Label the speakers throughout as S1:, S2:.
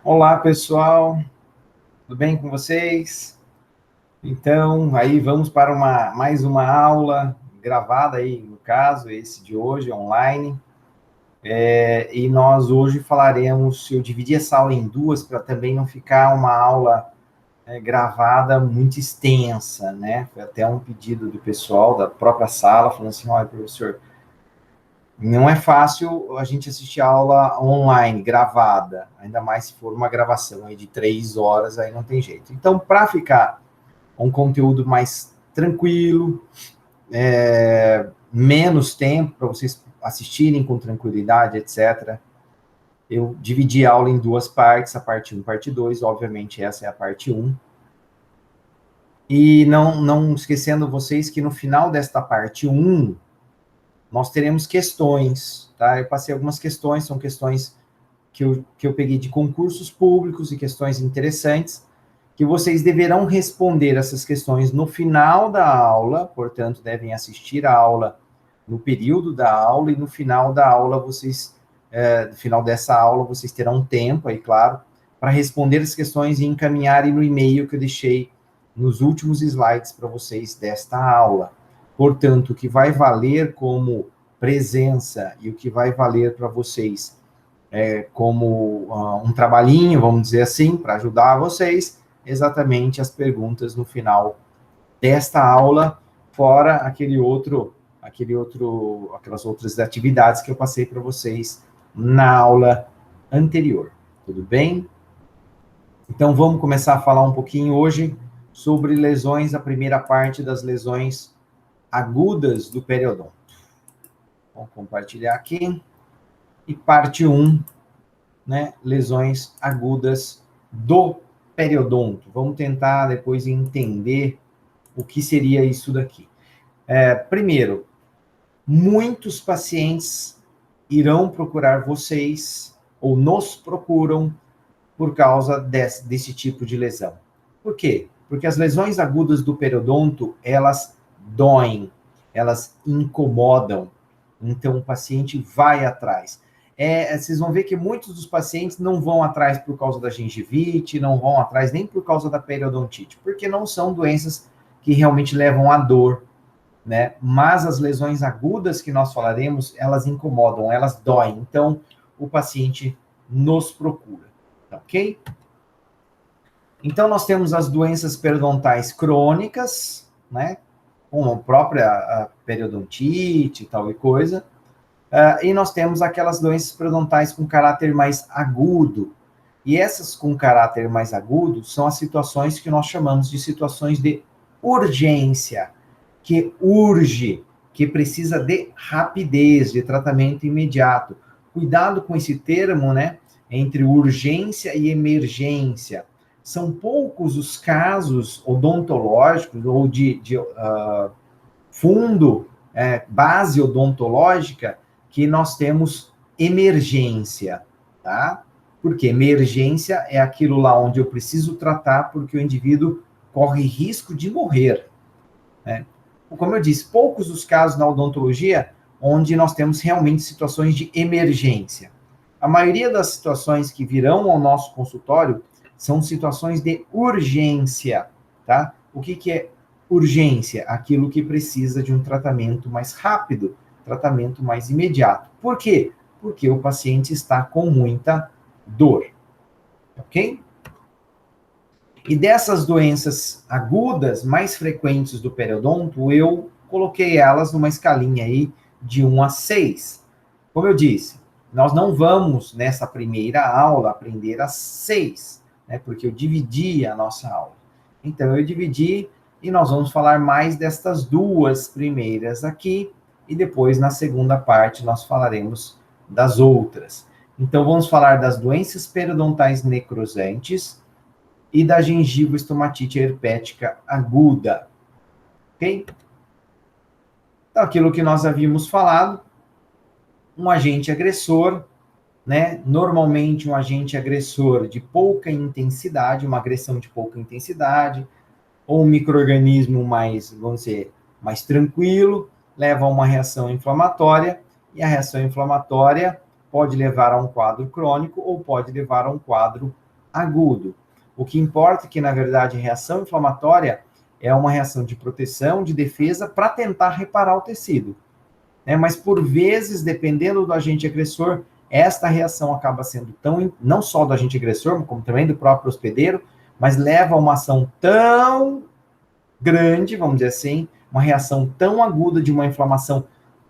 S1: Olá, pessoal, tudo bem com vocês? Então, aí vamos para mais uma aula gravada aí, no caso, esse de hoje, online. E nós hoje falaremos, eu dividi essa aula em duas para também não ficar uma aula gravada muito extensa, né? Foi até um pedido do pessoal da própria sala, falando assim, olha, professor, não é fácil a gente assistir a aula online, gravada, ainda mais se for uma gravação aí de 3 horas, aí não tem jeito. Então, para ficar um conteúdo mais tranquilo, menos tempo para vocês assistirem com tranquilidade, etc., eu dividi a aula em duas partes, a parte 1 e parte 2, obviamente essa é a parte 1. E não esquecendo vocês que no final desta parte 1, nós teremos questões, tá? Eu passei algumas questões, são questões que eu peguei de concursos públicos e questões interessantes, que vocês deverão responder essas questões no final da aula, portanto, devem assistir a aula no período da aula, e no final da aula, no final dessa aula, vocês terão tempo, aí, claro, para responder as questões e encaminharem no e-mail que eu deixei nos últimos slides para vocês desta aula. Portanto, o que vai valer como presença e o que vai valer para vocês como um trabalhinho, vamos dizer assim, para ajudar vocês, exatamente as perguntas no final desta aula, fora aquelas outras atividades que eu passei para vocês na aula anterior. Tudo bem? Então vamos começar a falar um pouquinho hoje sobre lesões, a primeira parte das lesões agudas do periodonto. Vou compartilhar aqui. E parte 1, né, lesões agudas do periodonto. Vamos tentar depois entender o que seria isso daqui. Primeiro, muitos pacientes irão procurar vocês ou nos procuram por causa desse tipo de lesão. Por quê? Porque as lesões agudas do periodonto, elas doem, elas incomodam. Então, o paciente vai atrás. Vocês vão ver que muitos dos pacientes não vão atrás por causa da gengivite, não vão atrás nem por causa da periodontite, porque não são doenças que realmente levam à dor, né? Mas as lesões agudas que nós falaremos, elas incomodam, elas doem. Então, o paciente nos procura, tá ok? Então, nós temos as doenças periodontais crônicas, né? Como a própria periodontite e tal e coisa. E nós temos aquelas doenças periodontais com caráter mais agudo. E essas com caráter mais agudo são as situações que nós chamamos de situações de urgência, que urge, que precisa de rapidez, de tratamento imediato. Cuidado com esse termo, né? Entre urgência e emergência. São poucos os casos odontológicos ou de fundo, base odontológica, que nós temos emergência, tá? Porque emergência é aquilo lá onde eu preciso tratar porque o indivíduo corre risco de morrer, né? Como eu disse, poucos os casos na odontologia onde nós temos realmente situações de emergência. A maioria das situações que virão ao nosso consultório são situações de urgência, tá? O que é urgência? Aquilo que precisa de um tratamento mais rápido, tratamento mais imediato. Por quê? Porque o paciente está com muita dor, ok? E dessas doenças agudas mais frequentes do periodonto, eu coloquei elas numa escalinha aí de 1 a 6. Como eu disse, nós não vamos, nessa primeira aula, aprender as 6, né, porque eu dividi a nossa aula. Então, eu dividi e nós vamos falar mais destas duas primeiras aqui, e depois, na segunda parte, nós falaremos das outras. Então, vamos falar das doenças periodontais necrosantes, e da gengivoestomatite herpética aguda, ok? Então, aquilo que nós havíamos falado, um agente agressor, né? Normalmente um agente agressor de pouca intensidade, uma agressão de pouca intensidade, ou um micro-organismo mais, vamos dizer, mais tranquilo, leva a uma reação inflamatória, e a reação inflamatória pode levar a um quadro crônico ou pode levar a um quadro agudo. O que importa é que, na verdade, a reação inflamatória é uma reação de proteção, de defesa, para tentar reparar o tecido. Né? Mas, por vezes, dependendo do agente agressor, esta reação acaba sendo não só do agente agressor, como também do próprio hospedeiro, mas leva a uma ação tão grande, vamos dizer assim, uma reação tão aguda, de uma inflamação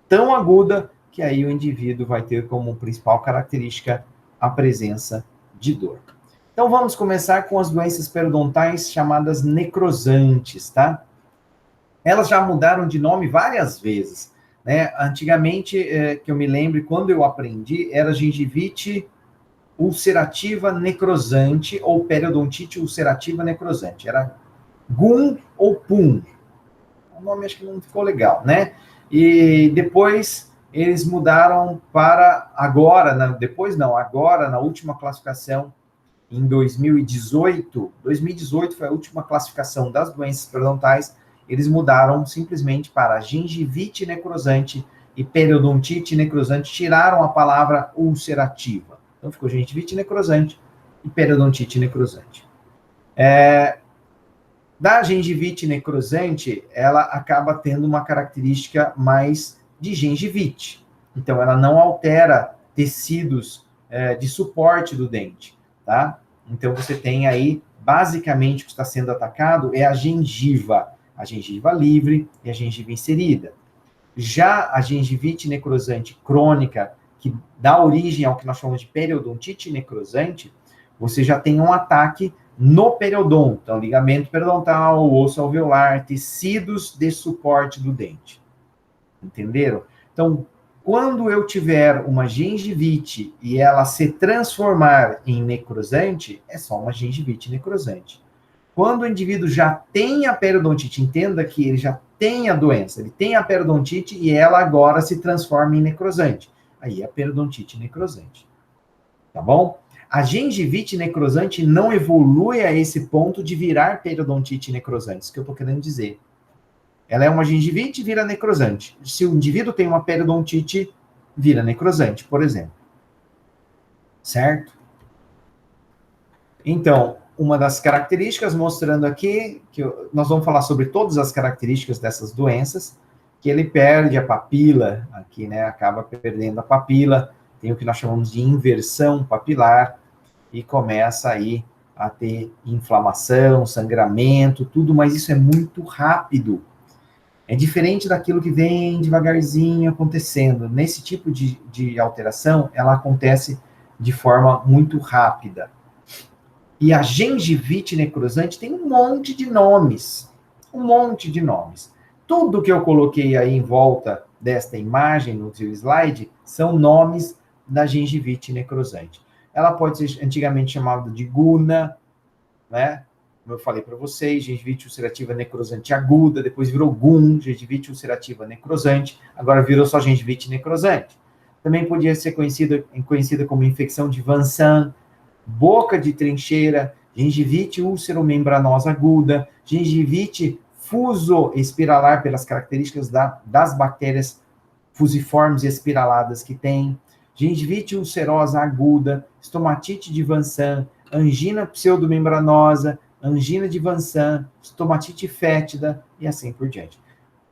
S1: tão aguda, que aí o indivíduo vai ter como principal característica a presença de dor. Então, vamos começar com as doenças periodontais chamadas necrosantes, tá? Elas já mudaram de nome várias vezes, né? Antigamente, que eu me lembro, quando eu aprendi, era gengivite ulcerativa necrosante ou periodontite ulcerativa necrosante. Era GUM ou PUM. O nome acho que não ficou legal, né? E depois eles mudaram para agora, agora, na última classificação, em 2018 foi a última classificação das doenças periodontais, eles mudaram simplesmente para gengivite necrosante e periodontite necrosante, tiraram a palavra ulcerativa. Então ficou gengivite necrosante e periodontite necrosante. Da gengivite necrosante, ela acaba tendo uma característica mais de gengivite. Então, ela não altera tecidos de suporte do dente, tá? Então, você tem aí, basicamente, o que está sendo atacado é a gengiva livre e a gengiva inserida. Já a gengivite necrosante crônica, que dá origem ao que nós chamamos de periodontite necrosante, você já tem um ataque no periodonto, então, ligamento periodontal, osso alveolar, tecidos de suporte do dente. Entenderam? Então, quando eu tiver uma gengivite e ela se transformar em necrosante, é só uma gengivite necrosante. Quando o indivíduo já tem a periodontite, entenda que ele já tem a doença, ele tem a periodontite e ela agora se transforma em necrosante. Aí é a periodontite necrosante. Tá bom? A gengivite necrosante não evolui a esse ponto de virar periodontite necrosante, isso que eu estou querendo dizer. Ela é uma gengivite e vira necrosante. Se o indivíduo tem uma periodontite, vira necrosante, por exemplo. Certo? Então, uma das características, mostrando aqui, nós vamos falar sobre todas as características dessas doenças, que ele perde a papila, aqui, né, acaba perdendo a papila, tem o que nós chamamos de inversão papilar, e começa aí a ter inflamação, sangramento, tudo, mas isso é muito rápido. É diferente daquilo que vem devagarzinho acontecendo. Nesse tipo de alteração, ela acontece de forma muito rápida. E a gengivite necrosante tem um monte de nomes. Um monte de nomes. Tudo que eu coloquei aí em volta desta imagem, no seu slide, são nomes da gengivite necrosante. Ela pode ser antigamente chamada de guna, né? Como eu falei para vocês, gengivite ulcerativa necrosante aguda, depois virou GUM, gengivite ulcerativa necrosante, agora virou só gengivite necrosante. Também podia ser conhecida como infecção de Vansan, boca de trincheira, gengivite ulceromembranosa aguda, gengivite fuso-espiralar, pelas características das bactérias fusiformes e espiraladas que tem, gengivite ulcerosa aguda, estomatite de Vansan, angina pseudomembranosa, angina de Vansan, estomatite fétida e assim por diante.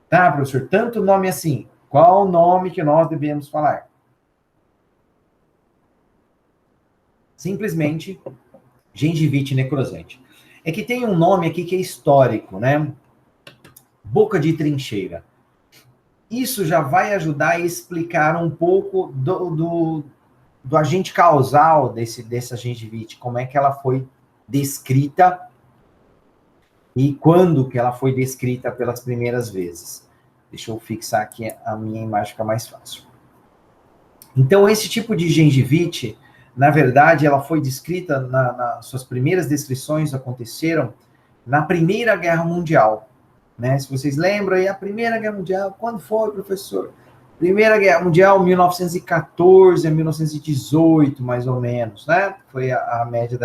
S1: Tá, professor? Tanto nome assim. Qual o nome que nós devemos falar? Simplesmente gengivite necrosante. É que tem um nome aqui que é histórico, né? Boca de trincheira. Isso já vai ajudar a explicar um pouco do agente causal dessa gengivite, como é que ela foi descrita e quando que ela foi descrita pelas primeiras vezes. Deixa eu fixar aqui a minha imagem, fica mais fácil. Então, esse tipo de gengivite, na verdade, ela foi descrita, nas suas primeiras descrições aconteceram na Primeira Guerra Mundial. Né? Se vocês lembram aí, a Primeira Guerra Mundial, quando foi, professor? Primeira Guerra Mundial, 1914 a 1918, mais ou menos, né? Foi a média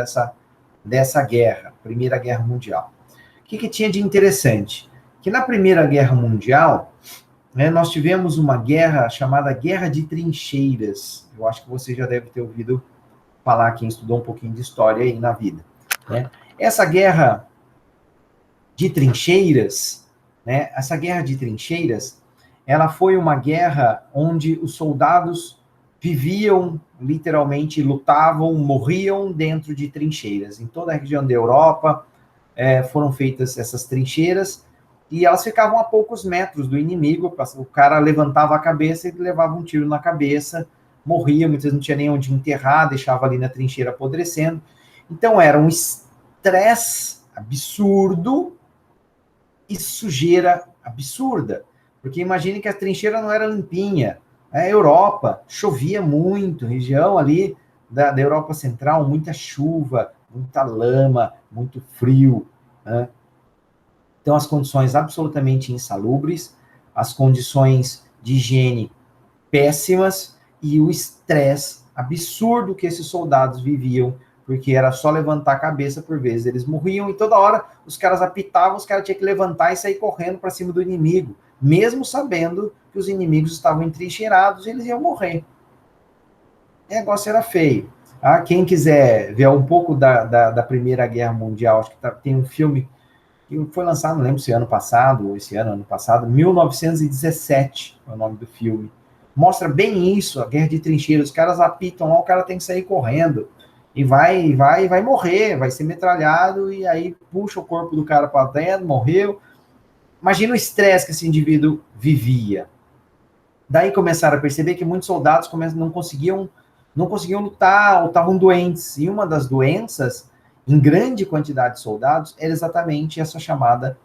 S1: dessa guerra, Primeira Guerra Mundial. O que tinha de interessante? Que na Primeira Guerra Mundial, né, nós tivemos uma guerra chamada Guerra de Trincheiras. Eu acho que você já deve ter ouvido falar quem estudou um pouquinho de história aí na vida, né? Essa guerra de trincheiras, né? Essa guerra de trincheiras, ela foi uma guerra onde os soldados viviam, literalmente, lutavam, morriam dentro de trincheiras. Em toda a região da Europa, foram feitas essas trincheiras, e elas ficavam a poucos metros do inimigo. O cara levantava a cabeça e levava um tiro na cabeça, morria, muitas vezes não tinha nem onde enterrar, deixava ali na trincheira apodrecendo. Então era um estresse absurdo e sujeira absurda, porque imagine que a trincheira não era limpinha. A Europa chovia muito, região ali da Europa Central, muita chuva, muita lama, muito frio, né? Então, as condições absolutamente insalubres, as condições de higiene péssimas e o estresse absurdo que esses soldados viviam, porque era só levantar a cabeça, por vezes eles morriam, e toda hora os caras apitavam, os caras tinham que levantar e sair correndo para cima do inimigo, mesmo sabendo que os inimigos estavam entrincheirados e eles iam morrer. O negócio era feio. Ah, quem quiser ver um pouco da Primeira Guerra Mundial, acho que tem um filme que foi lançado, não lembro se ano passado, ou esse ano passado, 1917 é o nome do filme. Mostra bem isso, a guerra de trincheiras. Os caras apitam lá, o cara tem que sair correndo. E vai morrer, vai ser metralhado, e aí puxa o corpo do cara para dentro, morreu. Imagina o estresse que esse indivíduo vivia. Daí começaram a perceber que muitos soldados não conseguiam lutar, ou estavam doentes. E uma das doenças, em grande quantidade de soldados, era exatamente essa chamada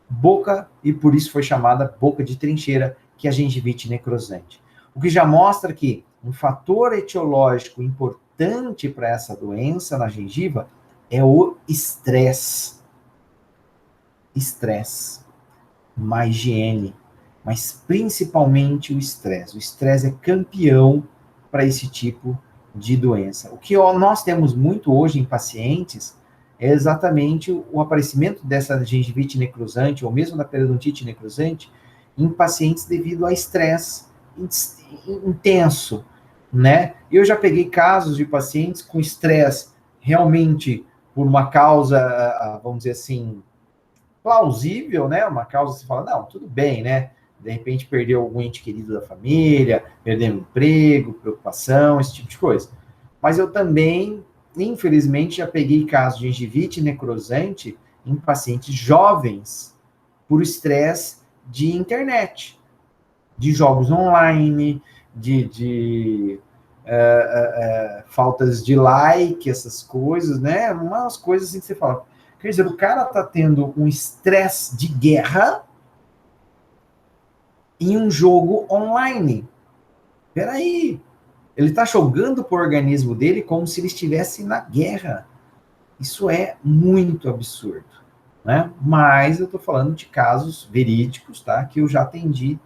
S1: boca, e por isso foi chamada boca de trincheira, que é a gengivite necrosante. O que já mostra que um fator etiológico importante para essa doença na gengiva é o estresse. Estresse, má higiene, mas principalmente o estresse. O estresse é campeão para esse tipo de doença. O que nós temos muito hoje em pacientes é exatamente o aparecimento dessa gengivite necrosante, ou mesmo da periodontite necrosante, em pacientes devido a estresse intenso, né? Eu já peguei casos de pacientes com estresse realmente por uma causa, vamos dizer assim, plausível, né? Uma causa que você fala, não, tudo bem, né? De repente perdeu algum ente querido da família, perdeu um emprego, preocupação, esse tipo de coisa. Mas eu também, infelizmente, já peguei casos de gengivite necrosante em pacientes jovens por estresse de internet, de jogos online, de faltas de like, essas coisas, né? Umas coisas assim que você fala, quer dizer, o cara tá tendo um estresse de guerra em um jogo online. Peraí, ele tá jogando pro organismo dele como se ele estivesse na guerra. Isso é muito absurdo, né? Mas eu tô falando de casos verídicos, tá? Que eu já atendi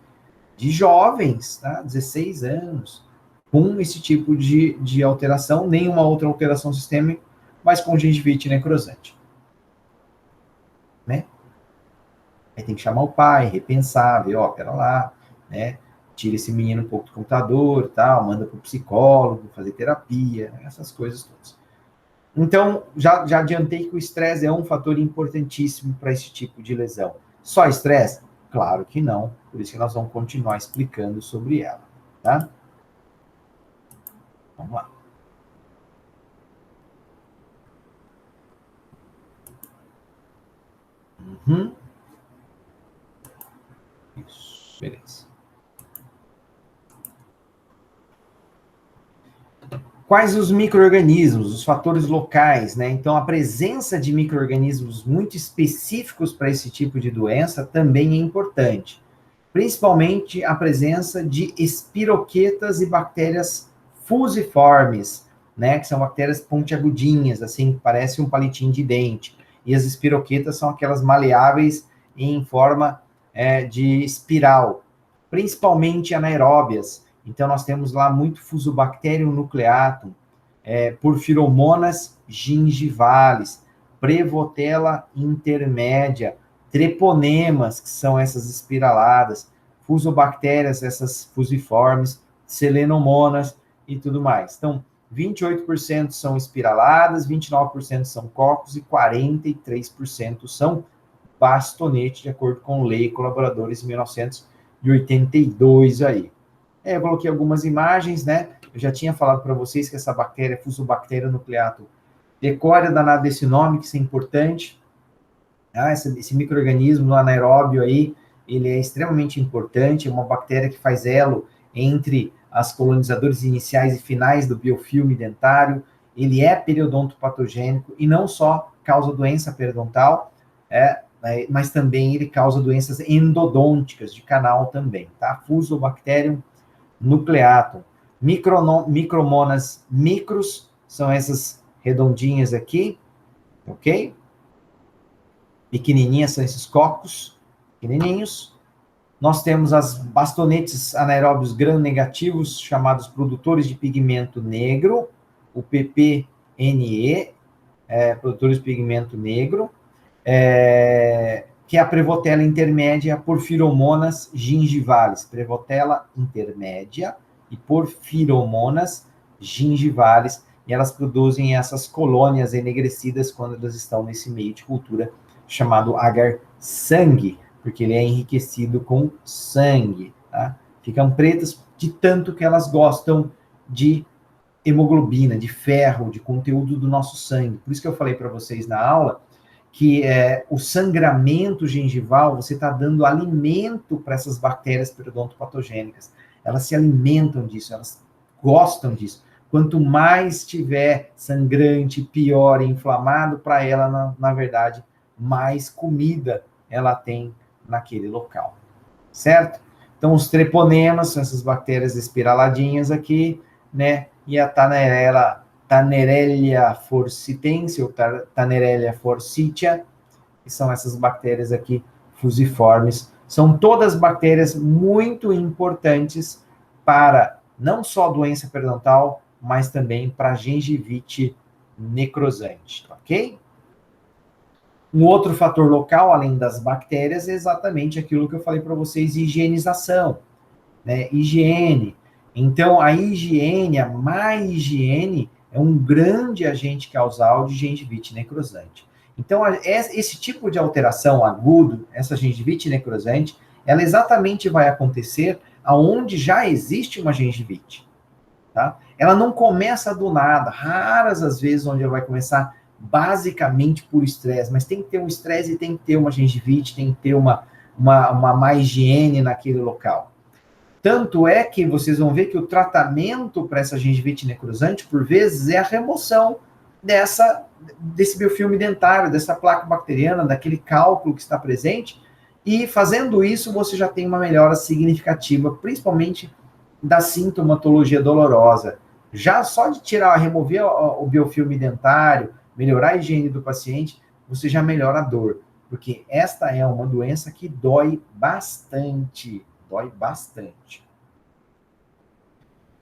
S1: de jovens, tá? 16 anos, com esse tipo de alteração, nenhuma outra alteração sistêmica, mas com gengivite necrosante, né? Aí tem que chamar o pai, repensar, ver, ó, pera lá, né? Tira esse menino um pouco do computador, tal, manda para o psicólogo, fazer terapia, essas coisas todas. Então, já adiantei que o estresse é um fator importantíssimo para esse tipo de lesão. Só estresse? Claro que não, por isso que nós vamos continuar explicando sobre ela, tá? Vamos lá. Uhum. Isso, beleza. Quais os micro-organismos, os fatores locais, né? Então, a presença de micro-organismos muito específicos para esse tipo de doença também é importante. Principalmente a presença de espiroquetas e bactérias fusiformes, né? Que são bactérias pontiagudinhas, assim, que parece um palitinho de dente. E as espiroquetas são aquelas maleáveis em forma de espiral, principalmente anaeróbias. Então, nós temos lá muito Fusobacterium nucleatum, Porphyromonas gingivales, Prevotella intermédia, treponemas, que são essas espiraladas, fusobactérias, essas fusiformes, selenomonas e tudo mais. Então, 28% são espiraladas, 29% são cocos e 43% são bastonete, de acordo com lei colaboradores em 1982 aí. Eu coloquei algumas imagens, né? Eu já tinha falado para vocês que essa bactéria, Fusobacterium nucleatum, decore danado desse nome, que isso é importante. Esse micro-organismo anaeróbio aí, ele é extremamente importante, é uma bactéria que faz elo entre as colonizadores iniciais e finais do biofilme dentário, ele é periodontopatogênico e não só causa doença periodontal, mas também ele causa doenças endodônticas de canal também, tá? Fusobacterium nucleatum. Micromonas micros, são essas redondinhas aqui, ok? Pequenininhas são esses cocos, pequenininhos. Nós temos as bastonetes anaeróbios gram-negativos, chamados produtores de pigmento negro, o PPNE, produtores de pigmento negro, que é a Prevotella intermédia e a Porfiromonas gingivales. Prevotella intermédia e Porfiromonas gingivales, e elas produzem essas colônias enegrecidas quando elas estão nesse meio de cultura chamado agar-sangue, porque ele é enriquecido com sangue, tá? Ficam pretas de tanto que elas gostam de hemoglobina, de ferro, de conteúdo do nosso sangue. Por isso que eu falei para vocês na aula que o sangramento gengival, você está dando alimento para essas bactérias periodontopatogênicas. Elas se alimentam disso, elas gostam disso. Quanto mais tiver sangrante, pior, inflamado, para ela, na verdade, mais comida ela tem naquele local, certo? Então, os treponemas são essas bactérias espiraladinhas aqui, né? E a Tannerella forcitense, ou Tannerella forsythia, que são essas bactérias aqui fusiformes. São todas bactérias muito importantes para não só doença periodontal, mas também para gengivite necrosante, ok? Um outro fator local, além das bactérias, é exatamente aquilo que eu falei para vocês, higienização, né? Higiene. Então, a higiene, a má higiene, é um grande agente causal de gengivite necrosante. Então, esse tipo de alteração agudo, essa gengivite necrosante, ela exatamente vai acontecer aonde já existe uma gengivite, tá? Ela não começa do nada, raras as vezes onde ela vai começar basicamente por estresse, mas tem que ter um estresse e tem que ter uma gengivite, tem que ter uma má higiene naquele local. Tanto é que vocês vão ver que o tratamento para essa gengivite necrosante, por vezes, é a remoção desse biofilme dentário, dessa placa bacteriana, daquele cálculo que está presente, e fazendo isso, você já tem uma melhora significativa, principalmente da sintomatologia dolorosa. Já só de remover o biofilme dentário, melhorar a higiene do paciente, você já melhora a dor, porque esta é uma doença que dói bastante.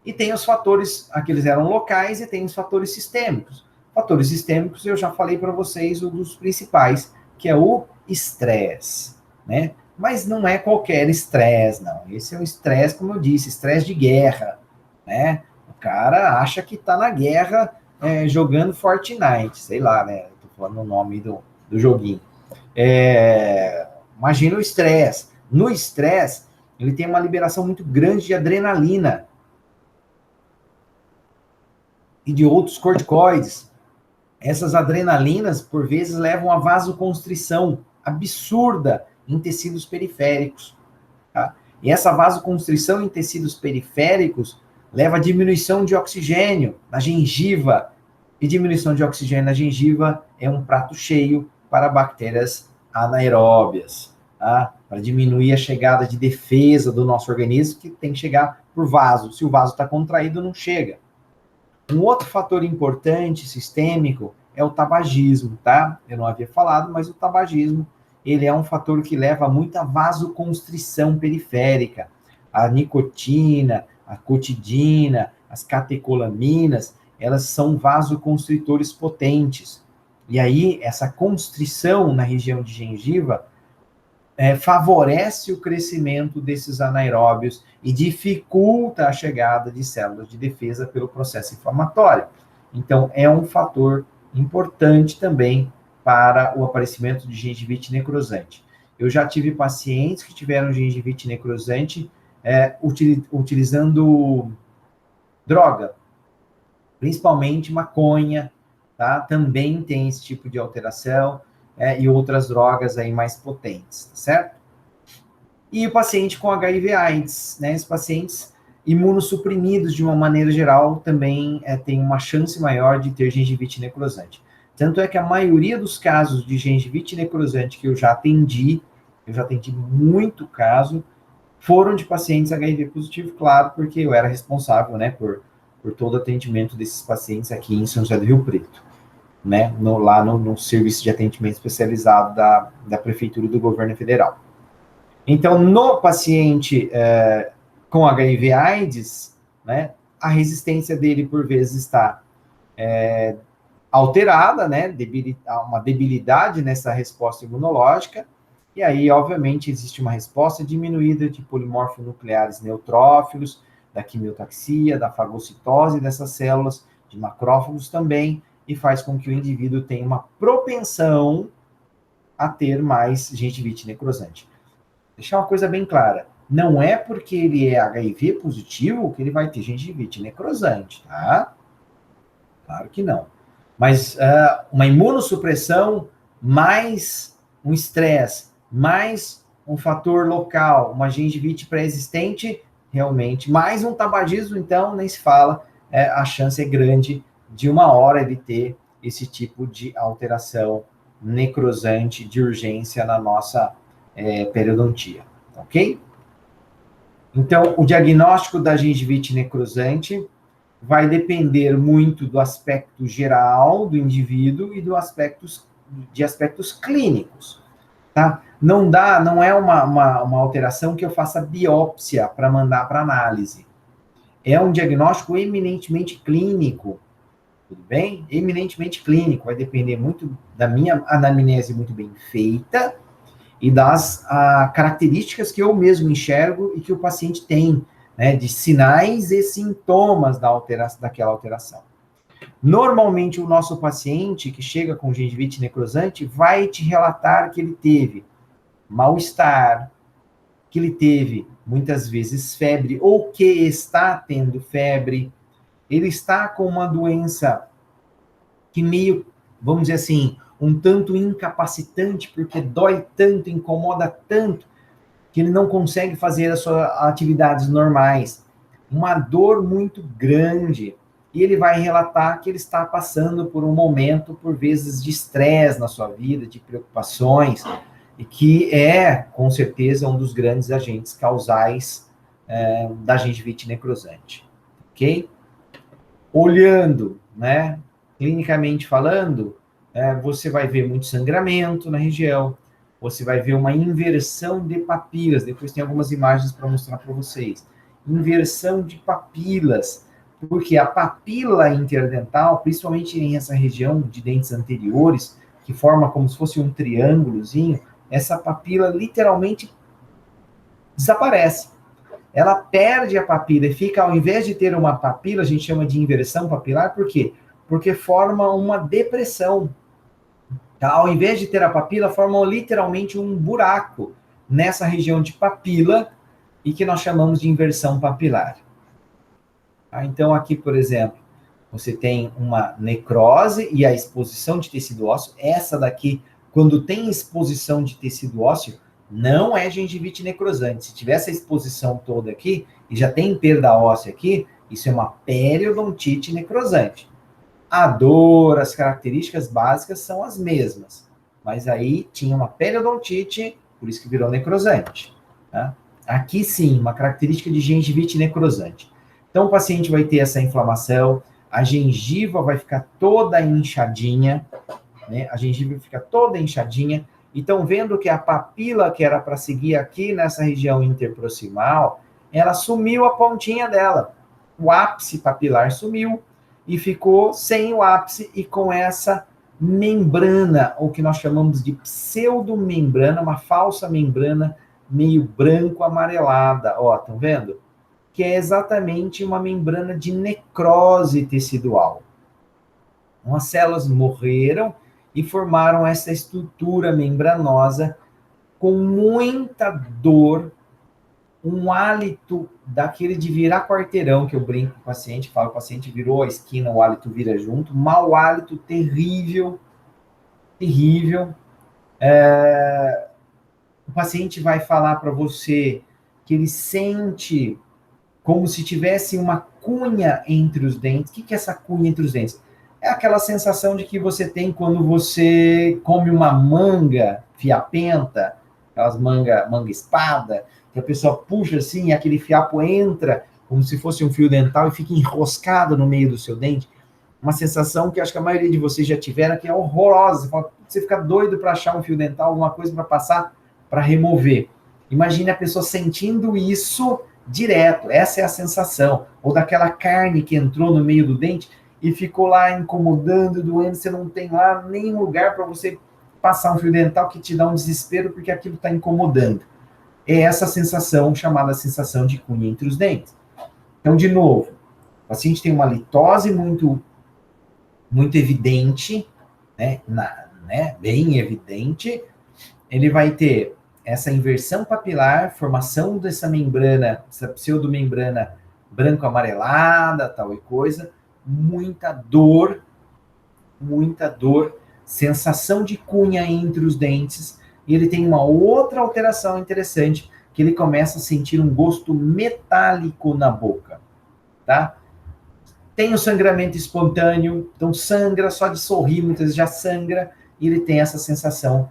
S1: E tem os fatores, aqueles eram locais, e tem os fatores sistêmicos. Fatores sistêmicos, eu já falei para vocês, um dos principais, que é o estresse, né? Mas não é qualquer estresse, não. Esse é o estresse, como eu disse, estresse de guerra, né? O cara acha que está na guerra jogando Fortnite, sei lá, né? Estou falando o nome do joguinho. Imagina o estresse. No estresse, ele tem uma liberação muito grande de adrenalina e de outros corticoides. Essas adrenalinas, por vezes, levam a vasoconstrição absurda em tecidos periféricos. Tá? E essa vasoconstrição em tecidos periféricos leva a diminuição de oxigênio na gengiva. E diminuição de oxigênio na gengiva é um prato cheio para bactérias anaeróbias. Tá? Para diminuir a chegada de defesa do nosso organismo, que tem que chegar por vaso. Se o vaso está contraído, não chega. Um outro fator importante, sistêmico, é o tabagismo, tá? Eu não havia falado, mas o tabagismo, ele é um fator que leva a muita vasoconstrição periférica. A nicotina, a cotidina, as catecolaminas, elas são vasoconstritores potentes. E aí, essa constrição na região de gengiva favorece o crescimento desses anaeróbios e dificulta a chegada de células de defesa pelo processo inflamatório. Então, é um fator importante também para o aparecimento de gengivite necrosante. Eu já tive pacientes que tiveram gengivite necrosante utilizando droga, principalmente maconha, tá? Também tem esse tipo de alteração, e outras drogas aí mais potentes, tá certo? E o paciente com HIV/AIDS, né? Esses pacientes imunossuprimidos, de uma maneira geral, também tem uma chance maior de ter gengivite necrosante. Tanto é que a maioria dos casos de gengivite necrosante que eu já atendi muito caso, foram de pacientes HIV positivo, claro, porque eu era responsável, né, por todo o atendimento desses pacientes aqui em São José do Rio Preto, né, lá no serviço de atendimento especializado da Prefeitura do Governo Federal. Então, no paciente com HIV/AIDS, né, a resistência dele, por vezes, está alterada, né, uma debilidade nessa resposta imunológica, e aí, obviamente, existe uma resposta diminuída de polimorfonucleares neutrófilos, da quimiotaxia, da fagocitose dessas células, de macrófagos também, e faz com que o indivíduo tenha uma propensão a ter mais gengivite necrosante. Deixar uma coisa bem clara, não é porque ele é HIV positivo que ele vai ter gengivite necrosante, tá? Claro que não. Mas uma imunossupressão mais um estresse, mais um fator local, uma gengivite pré-existente, realmente, mais um tabagismo, então, nem se fala, a chance é grande de uma hora ele ter esse tipo de alteração necrosante de urgência na nossa periodontia, ok? Então, o diagnóstico da gengivite necrosante vai depender muito do aspecto geral do indivíduo e de aspectos clínicos, tá? Não é uma alteração que eu faça biópsia para mandar para análise. É um diagnóstico eminentemente clínico, tudo bem? Eminentemente clínico, vai depender muito da minha anamnese muito bem feita e das características que eu mesmo enxergo e que o paciente tem, né, de sinais e sintomas daquela alteração. Normalmente, o nosso paciente que chega com gengivite necrosante vai te relatar que ele teve mal-estar, que ele teve, muitas vezes, febre, ou que está tendo febre, ele está com uma doença que meio, vamos dizer assim, um tanto incapacitante, porque dói tanto, incomoda tanto, que ele não consegue fazer as suas atividades normais. Uma dor muito grande. E ele vai relatar que ele está passando por um momento, por vezes, de estresse na sua vida, de preocupações, e que é, com certeza, um dos grandes agentes causais da gengivite necrosante. Ok? Olhando, né, clinicamente falando, você vai ver muito sangramento na região, você vai ver uma inversão de papilas. Depois tem algumas imagens para mostrar para vocês. Inversão de papilas, porque a papila interdental, principalmente nessa região de dentes anteriores, que forma como se fosse um triângulozinho, essa papila literalmente desaparece. Ela perde a papila e fica, ao invés de ter uma papila, a gente chama de inversão papilar, por quê? Porque forma uma depressão. Tá? Ao invés de ter a papila, formam literalmente um buraco nessa região de papila e que nós chamamos de inversão papilar. Tá? Então, aqui, por exemplo, você tem uma necrose e a exposição de tecido ósseo. Essa daqui, quando tem exposição de tecido ósseo, não é gengivite necrosante. Se tiver essa exposição toda aqui, e já tem perda óssea aqui, isso é uma periodontite necrosante. A dor, as características básicas são as mesmas, mas aí tinha uma periodontite, por isso que virou necrosante. Tá? Aqui sim, uma característica de gengivite necrosante. Então o paciente vai ter essa inflamação, a gengiva vai ficar toda inchadinha, né? A gengiva fica toda inchadinha. Então, vendo que a papila que era para seguir aqui nessa região interproximal, ela sumiu a pontinha dela. O ápice papilar sumiu e ficou sem o ápice e com essa membrana, ou que nós chamamos de pseudomembrana, uma falsa membrana meio branco-amarelada, ó, estão vendo? Que é exatamente uma membrana de necrose tecidual. Então, as células morreram e formaram essa estrutura membranosa com muita dor, um hálito daquele de virar quarteirão, que eu brinco com o paciente, falo, o paciente virou a esquina, o hálito vira junto, mau hálito, terrível, terrível. O paciente vai falar para você que ele sente como se tivesse uma cunha entre os dentes. O que é essa cunha entre os dentes? É aquela sensação de que você tem quando você come uma manga fiapenta, aquelas manga espada, que a pessoa puxa assim e aquele fiapo entra como se fosse um fio dental e fica enroscado no meio do seu dente. Uma sensação que acho que a maioria de vocês já tiveram, que é horrorosa. Você fica doido para achar um fio dental, alguma coisa para passar, para remover. Imagine a pessoa sentindo isso direto, essa é a sensação. Ou daquela carne que entrou no meio do dente e ficou lá incomodando, doendo, você não tem lá nem lugar para você passar um fio dental, que te dá um desespero porque aquilo está incomodando. É essa sensação chamada sensação de cunha entre os dentes. Então, de novo, o paciente tem uma litose muito evidente, bem evidente, ele vai ter essa inversão papilar, formação dessa membrana, essa pseudomembrana branco-amarelada, tal e coisa, muita dor, sensação de cunha entre os dentes, e ele tem uma outra alteração interessante, que ele começa a sentir um gosto metálico na boca, tá? Tem o sangramento espontâneo, então sangra, só de sorrir, muitas vezes já sangra, e ele tem essa sensação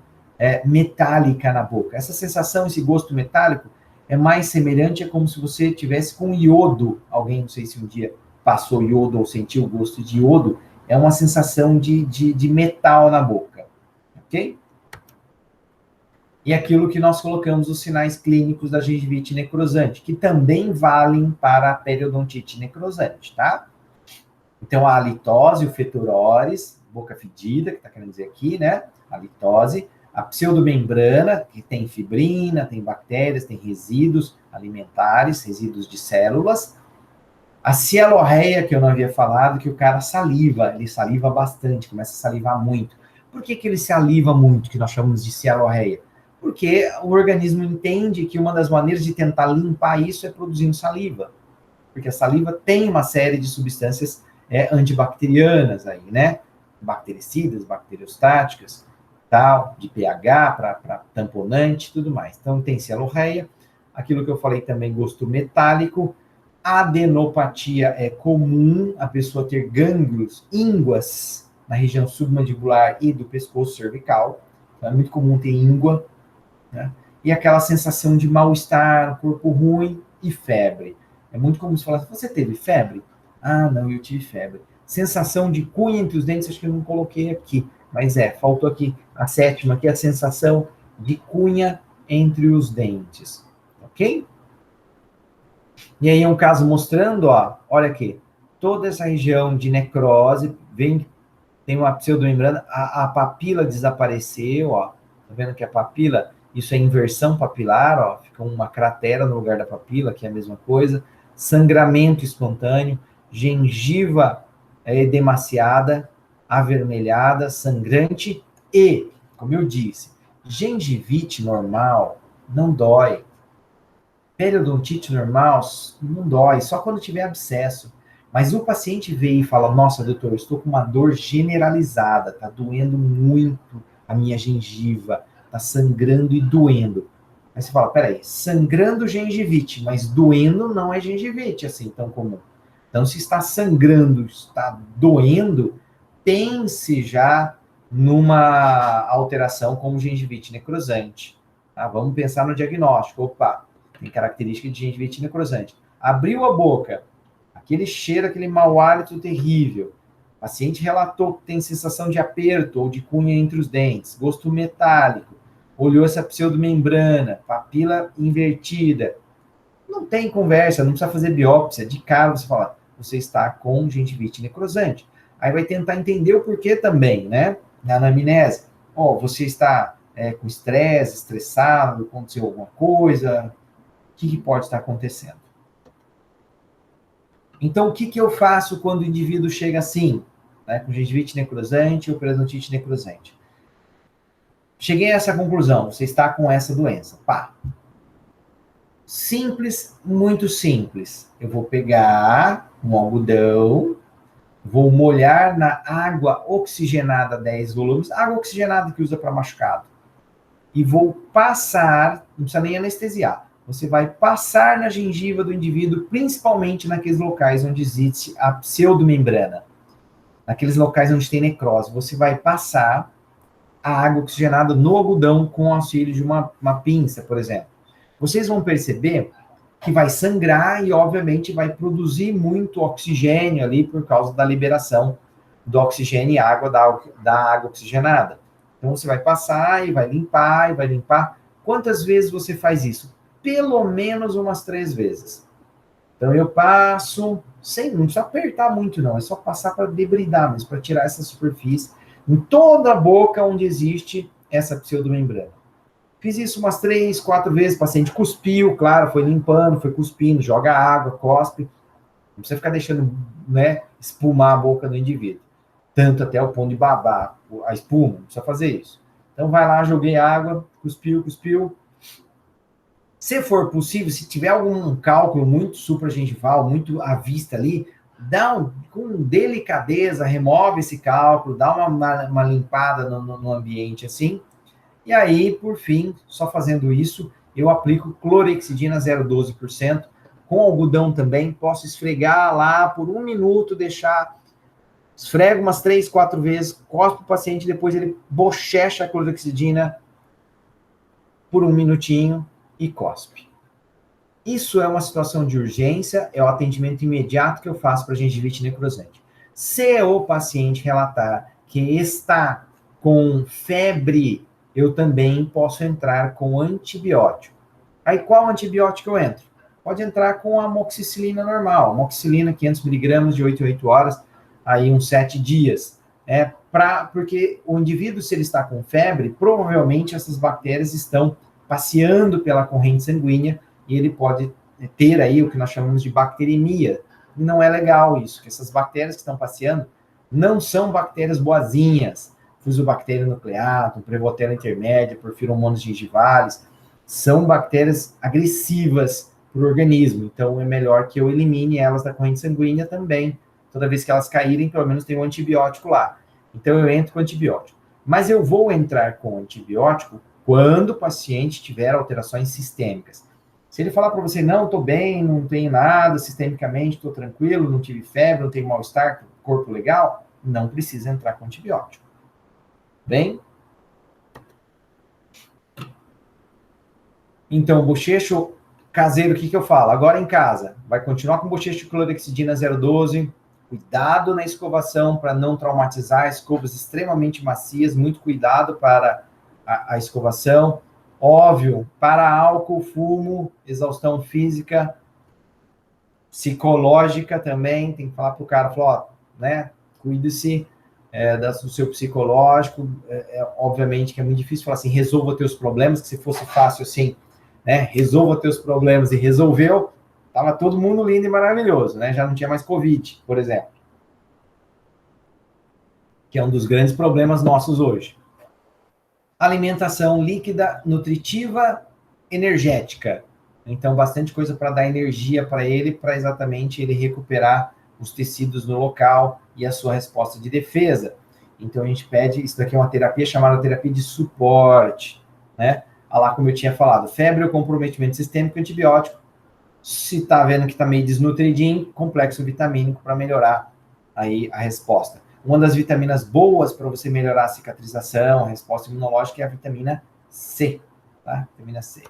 S1: metálica na boca. Essa sensação, esse gosto metálico, é mais semelhante a como se você tivesse com iodo. Alguém, não sei se um dia passou iodo ou sentiu o gosto de iodo, é uma sensação de metal na boca, ok? E aquilo que nós colocamos, os sinais clínicos da gengivite necrosante, que também valem para a periodontite necrosante, tá? Então, a halitose, o feturores, boca fedida, que está querendo dizer aqui, né? A halitose, a pseudomembrana, que tem fibrina, tem bactérias, tem resíduos alimentares, resíduos de células. A cialorreia, que eu não havia falado, que o cara saliva, ele saliva bastante, começa a salivar muito. Por que ele saliva muito, que nós chamamos de cialorreia? Porque o organismo entende que uma das maneiras de tentar limpar isso é produzindo saliva. Porque a saliva tem uma série de substâncias antibacterianas aí, né? Bactericidas, bacteriostáticas, tal, de pH para tamponante, tudo mais. Então, tem cialorreia, aquilo que eu falei também, gosto metálico. Adenopatia é comum a pessoa ter gânglios, ínguas, na região submandibular e do pescoço cervical. Então, é muito comum ter íngua, né? E aquela sensação de mal-estar, corpo ruim e febre. É muito comum você falar, você teve febre? Ah, não, eu tive febre. Sensação de cunha entre os dentes, acho que eu não coloquei aqui, mas faltou aqui a sétima, que é a sensação de cunha entre os dentes, ok? E aí é um caso mostrando, ó, olha aqui, toda essa região de necrose, tem uma pseudomembrana, a papila desapareceu, ó, tá vendo que a papila, isso é inversão papilar, ó, fica uma cratera no lugar da papila, que é a mesma coisa, sangramento espontâneo, gengiva edemaciada, avermelhada, sangrante e, como eu disse, gengivite normal não dói. Periodontite normal não dói, só quando tiver abscesso. Mas o paciente vem e fala, nossa, doutor, eu estou com uma dor generalizada, tá doendo muito a minha gengiva, tá sangrando e doendo. Aí você fala, peraí, sangrando gengivite, mas doendo não é gengivite, assim, tão comum. Então, se está sangrando, está doendo, pense já numa alteração como gengivite necrosante. Tá? Vamos pensar no diagnóstico. Opa, tem característica de gengivite necrosante. Abriu a boca, aquele cheiro, aquele mau hálito terrível. O paciente relatou que tem sensação de aperto ou de cunha entre os dentes, gosto metálico, olhou essa pseudomembrana, papila invertida. Não tem conversa, não precisa fazer biópsia. De cara você fala, você está com gengivite necrosante. Aí vai tentar entender o porquê também, né? na anamnese. Você está com estresse, estressado, aconteceu alguma coisa, o que pode estar acontecendo? Então, o que eu faço quando o indivíduo chega assim, né, com gengivite necrosante ou periodontite necrosante? Cheguei a essa conclusão, você está com essa doença. Pá. Simples, muito simples. Eu vou pegar um algodão, vou molhar na água oxigenada 10 volumes, água oxigenada que usa para machucado, e vou passar, não precisa nem anestesiar, você vai passar na gengiva do indivíduo, principalmente naqueles locais onde existe a pseudomembrana, naqueles locais onde tem necrose, você vai passar a água oxigenada no algodão com o auxílio de uma pinça, por exemplo. Vocês vão perceber que vai sangrar e, obviamente, vai produzir muito oxigênio ali por causa da liberação do oxigênio e água da água oxigenada. Então, você vai passar e vai limpar, e vai limpar. Quantas vezes você faz isso? Pelo menos umas 3 vezes. Então, eu passo, não precisa apertar muito, não. É só passar para debridar, mas para tirar essa superfície em toda a boca onde existe essa pseudomembrana. Fiz isso umas 3, 4 vezes, o paciente cuspiu, claro, foi limpando, foi cuspindo, joga água, cospe. Não precisa ficar deixando, né, espumar a boca do indivíduo. Tanto até o ponto de babar a espuma, não precisa fazer isso. Então vai lá, joguei água, cuspiu. Se for possível, se tiver algum cálculo muito supragengival, muito à vista ali, com delicadeza, remove esse cálculo, dá uma limpada no ambiente assim. E aí, por fim, só fazendo isso, eu aplico clorexidina 0,12%, com algodão também, posso esfregar lá por 1 minuto, esfrego umas 3, 4 vezes, cospe o paciente, depois ele bochecha a clorexidina por 1 minutinho e cospe. Isso é uma situação de urgência, é o atendimento imediato que eu faço para gengivite necrosante. Se o paciente relatar que está com febre, eu também posso entrar com antibiótico. Aí, qual antibiótico eu entro? Pode entrar com a amoxicilina normal. Amoxicilina, 500 miligramas de 8 em 8 horas, aí uns 7 dias. Porque o indivíduo, se ele está com febre, provavelmente essas bactérias estão passeando pela corrente sanguínea e ele pode ter aí o que nós chamamos de bacteremia. E não é legal isso, que essas bactérias que estão passeando não são bactérias boazinhas. Fusobactéria nucleatum, Prevotella intermédia, Porphyromonas gingivales, são bactérias agressivas para o organismo. Então, é melhor que eu elimine elas da corrente sanguínea também. Toda vez que elas caírem, pelo menos tem um antibiótico lá. Então, eu entro com antibiótico. Mas eu vou entrar com antibiótico quando o paciente tiver alterações sistêmicas. Se ele falar para você, não, estou bem, não tenho nada, sistemicamente, estou tranquilo, não tive febre, não tenho mal-estar, corpo legal, não precisa entrar com antibiótico. Bem? Então, bochecho caseiro, o que eu falo? Agora em casa, vai continuar com bochecho de clorexidina 0,12, cuidado na escovação para não traumatizar, escovas extremamente macias, muito cuidado para a escovação. Óbvio, para álcool, fumo, exaustão física, psicológica também, tem que falar para o cara, né, cuide-se do seu psicológico, obviamente que é muito difícil falar assim, resolva teus problemas, que se fosse fácil assim, né, resolva teus problemas e resolveu, tava todo mundo lindo e maravilhoso, né, já não tinha mais Covid, por exemplo, que é um dos grandes problemas nossos hoje. Alimentação líquida, nutritiva, energética, então bastante coisa para dar energia para ele, para exatamente ele recuperar os tecidos no local e a sua resposta de defesa. Então, a gente pede, isso daqui é uma terapia chamada terapia de suporte, né? Lá como eu tinha falado, febre ou comprometimento sistêmico, antibiótico. Se está vendo que está meio desnutridinho, complexo vitamínico para melhorar aí a resposta. Uma das vitaminas boas para você melhorar a cicatrização, a resposta imunológica é a vitamina C, tá? Vitamina C.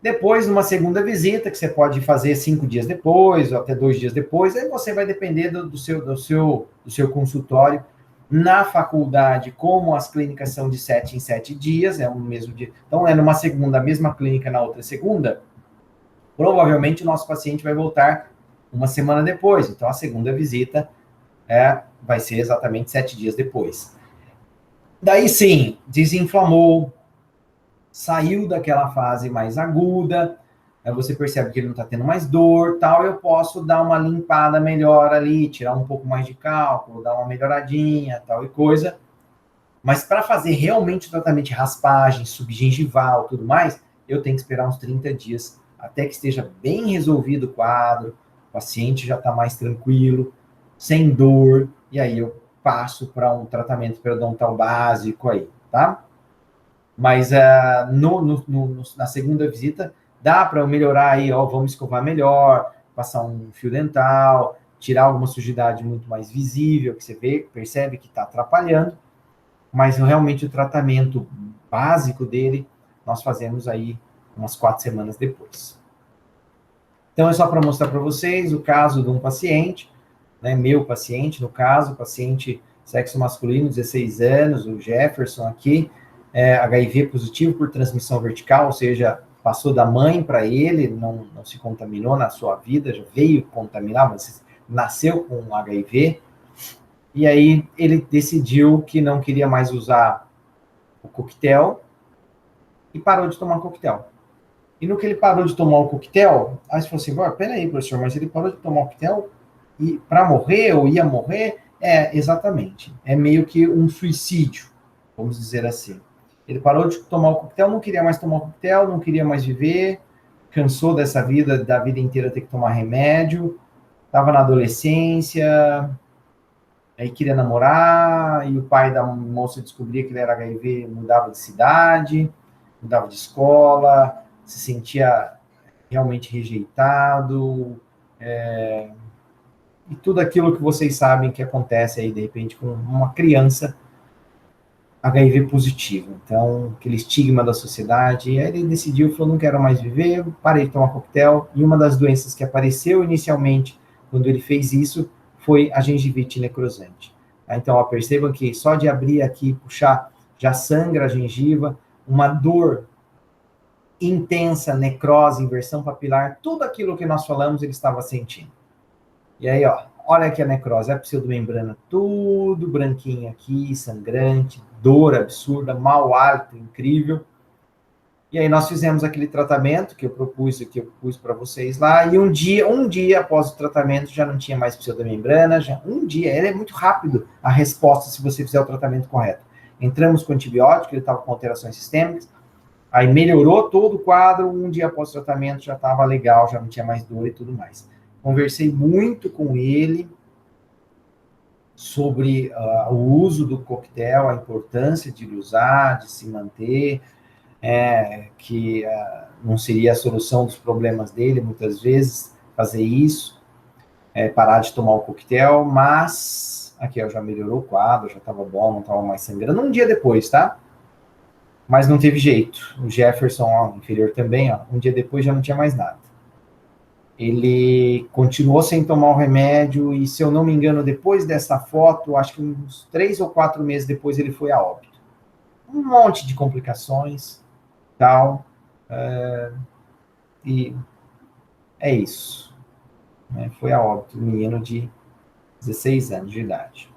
S1: Depois, numa segunda visita, que você pode fazer 5 dias depois, ou até 2 dias depois, aí você vai depender do seu consultório. Na faculdade, como as clínicas são de 7 em 7 dias, é o mesmo dia. Então, numa segunda, a mesma clínica, na outra segunda, provavelmente o nosso paciente vai voltar uma semana depois. Então, a segunda visita vai ser exatamente 7 dias depois. Daí sim, desinflamou, saiu daquela fase mais aguda, você percebe que ele não está tendo mais dor, tal, eu posso dar uma limpada melhor ali, tirar um pouco mais de cálculo, dar uma melhoradinha, tal e coisa. Mas para fazer realmente o tratamento de raspagem, subgengival, tudo mais, eu tenho que esperar uns 30 dias, até que esteja bem resolvido o quadro, o paciente já está mais tranquilo, sem dor, e aí eu passo para um tratamento periodontal básico aí, tá? Mas na segunda visita, dá para eu melhorar aí, ó, vamos escovar melhor, passar um fio dental, tirar alguma sujidade muito mais visível, que você vê, percebe que está atrapalhando, mas realmente o tratamento básico dele, nós fazemos aí umas 4 semanas depois. Então, é só para mostrar para vocês o caso de um paciente, né, meu paciente, no caso, paciente sexo masculino, 16 anos, o Jefferson aqui, HIV positivo por transmissão vertical, ou seja, passou da mãe para ele, não se contaminou na sua vida, já veio contaminar, mas nasceu com HIV, e aí ele decidiu que não queria mais usar o coquetel e parou de tomar coquetel. E no que ele parou de tomar o coquetel, aí você falou assim, peraí, professor, mas ele parou de tomar o coquetel e para morrer, ou ia morrer? Exatamente. É meio que um suicídio, vamos dizer assim. Ele parou de tomar o coquetel, não queria mais tomar o coquetel, não queria mais viver, cansou dessa vida, da vida inteira ter que tomar remédio, estava na adolescência, aí queria namorar, e o pai da moça descobria que ele era HIV, mudava de cidade, mudava de escola, se sentia realmente rejeitado, e tudo aquilo que vocês sabem que acontece aí, de repente, com uma criança HIV positivo. Então, aquele estigma da sociedade, e aí ele decidiu, falou, não quero mais viver, parei de tomar coquetel, e uma das doenças que apareceu inicialmente, quando ele fez isso, foi a gengivite necrosante. Então, ó, percebam que só de abrir aqui, puxar, já sangra a gengiva, uma dor intensa, necrose, inversão papilar, tudo aquilo que nós falamos, ele estava sentindo. E aí, ó, olha aqui a necrose, a pseudomembrana, tudo branquinho aqui, sangrante, dor absurda, mau hálito incrível. E aí nós fizemos aquele tratamento que eu pus para vocês lá, e um dia após o tratamento já não tinha mais pseudomembrana, já um dia, ele é muito rápido a resposta se você fizer o tratamento correto. Entramos com antibiótico, ele estava com alterações sistêmicas, aí melhorou todo o quadro, um dia após o tratamento já estava legal, já não tinha mais dor e tudo mais. Conversei muito com ele sobre o uso do coquetel, a importância de usar, de se manter, que não seria a solução dos problemas dele, muitas vezes, fazer isso, parar de tomar o coquetel, mas aqui já melhorou o quadro, já estava bom, não estava mais sangrando, um dia depois, tá? Mas não teve jeito. O Jefferson, ó, inferior também, ó, um dia depois já não tinha mais nada. Ele continuou sem tomar o remédio e, se eu não me engano, depois dessa foto, acho que uns 3 ou 4 meses depois ele foi a óbito. Um monte de complicações, tal, e é isso. Né? Foi a óbito, um menino de 16 anos de idade.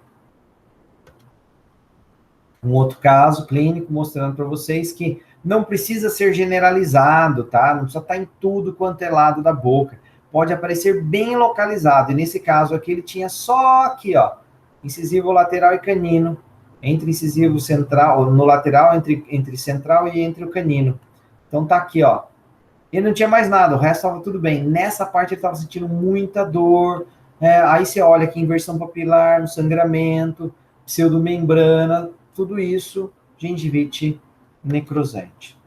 S1: Um outro caso clínico mostrando para vocês que não precisa ser generalizado, tá? Não precisa estar em tudo quanto é lado da boca. Pode aparecer bem localizado. E nesse caso aqui, ele tinha só aqui, ó, incisivo lateral e canino. Entre incisivo central, no lateral, entre central e entre o canino. Então tá aqui, ó. Ele não tinha mais nada, o resto estava tudo bem. Nessa parte ele estava sentindo muita dor. Aí você olha aqui, inversão papilar, um sangramento, pseudomembrana, tudo isso, gengivite necrosante.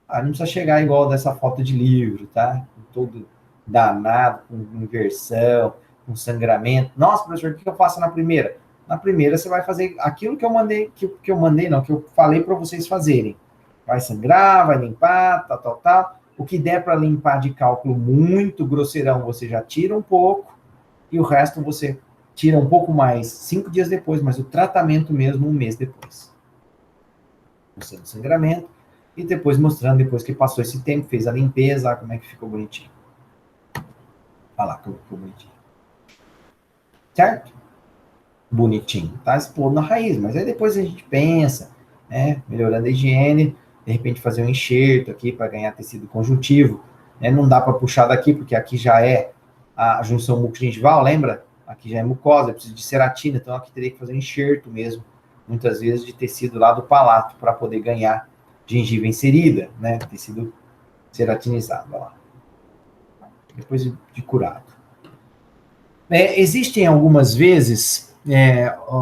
S1: Não precisa chegar igual dessa foto de livro, tá? Todo danado, com inversão, com sangramento. Nossa, professor, o que eu faço na primeira? Na primeira você vai fazer aquilo que eu mandei, que eu falei para vocês fazerem. Vai sangrar, vai limpar, tal. O que der para limpar de cálculo muito grosseirão, você já tira um pouco, e o resto você tira um pouco mais 5 dias depois, mas o tratamento mesmo 1 mês depois. Mostrando o sangramento, e depois mostrando, depois que passou esse tempo, fez a limpeza, como é que ficou bonitinho. Olha lá como ficou bonitinho. Certo? bonitinho, tá exposto na raiz, mas aí depois a gente pensa, né, melhorando a higiene, de repente fazer um enxerto aqui para ganhar tecido conjuntivo, né, não dá para puxar daqui, porque aqui já é a junção mucogengival, lembra? Aqui já é mucosa, precisa de ceratina, então aqui teria que fazer um enxerto mesmo, muitas vezes de tecido lá do palato, para poder ganhar gengiva inserida, né, tecido ceratinizado, ó lá. Depois de curado. Existem algumas vezes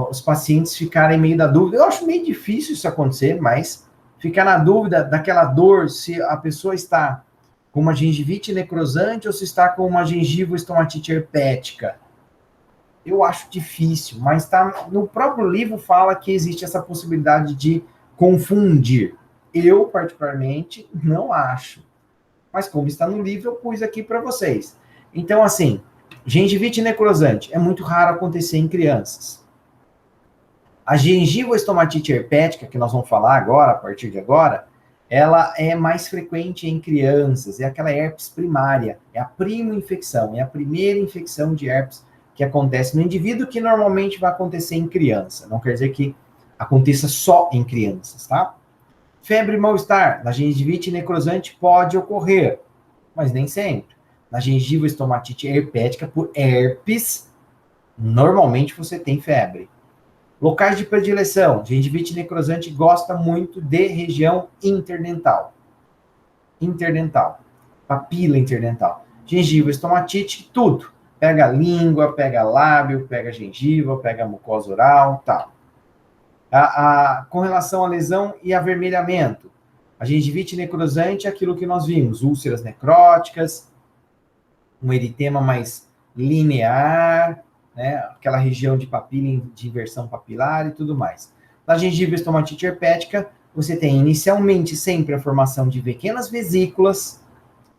S1: os pacientes ficarem meio da dúvida. Eu acho meio difícil isso acontecer, mas ficar na dúvida daquela dor, se a pessoa está com uma gengivite necrosante ou se está com uma gengivoestomatite herpética. Eu acho difícil, mas tá, no próprio livro fala que existe essa possibilidade de confundir. Eu, particularmente, não acho. Mas como está no livro, eu pus aqui para vocês. Então, assim, gengivite necrosante é muito raro acontecer em crianças. A gengivoestomatite herpética, que nós vamos falar agora, a partir de agora, ela é mais frequente em crianças, é aquela herpes primária, é a prima infecção, é a primeira infecção de herpes que acontece no indivíduo, que normalmente vai acontecer em criança. Não quer dizer que aconteça só em crianças, tá? Febre e mal-estar, na gengivite necrosante pode ocorrer, mas nem sempre. Na gengivoestomatite herpética, por herpes, normalmente você tem febre. Locais de predileção, gengivite necrosante gosta muito de região interdental. Interdental. Papila interdental. Gengivoestomatite, tudo. Pega a língua, pega lábio, pega gengiva, pega mucosa oral, tal. Com relação à lesão e avermelhamento, a gengivite necrosante é aquilo que nós vimos, úlceras necróticas, um eritema mais linear, né, aquela região de papila, de inversão papilar e tudo mais. Na gengivoestomatite herpética, você tem inicialmente sempre a formação de pequenas vesículas,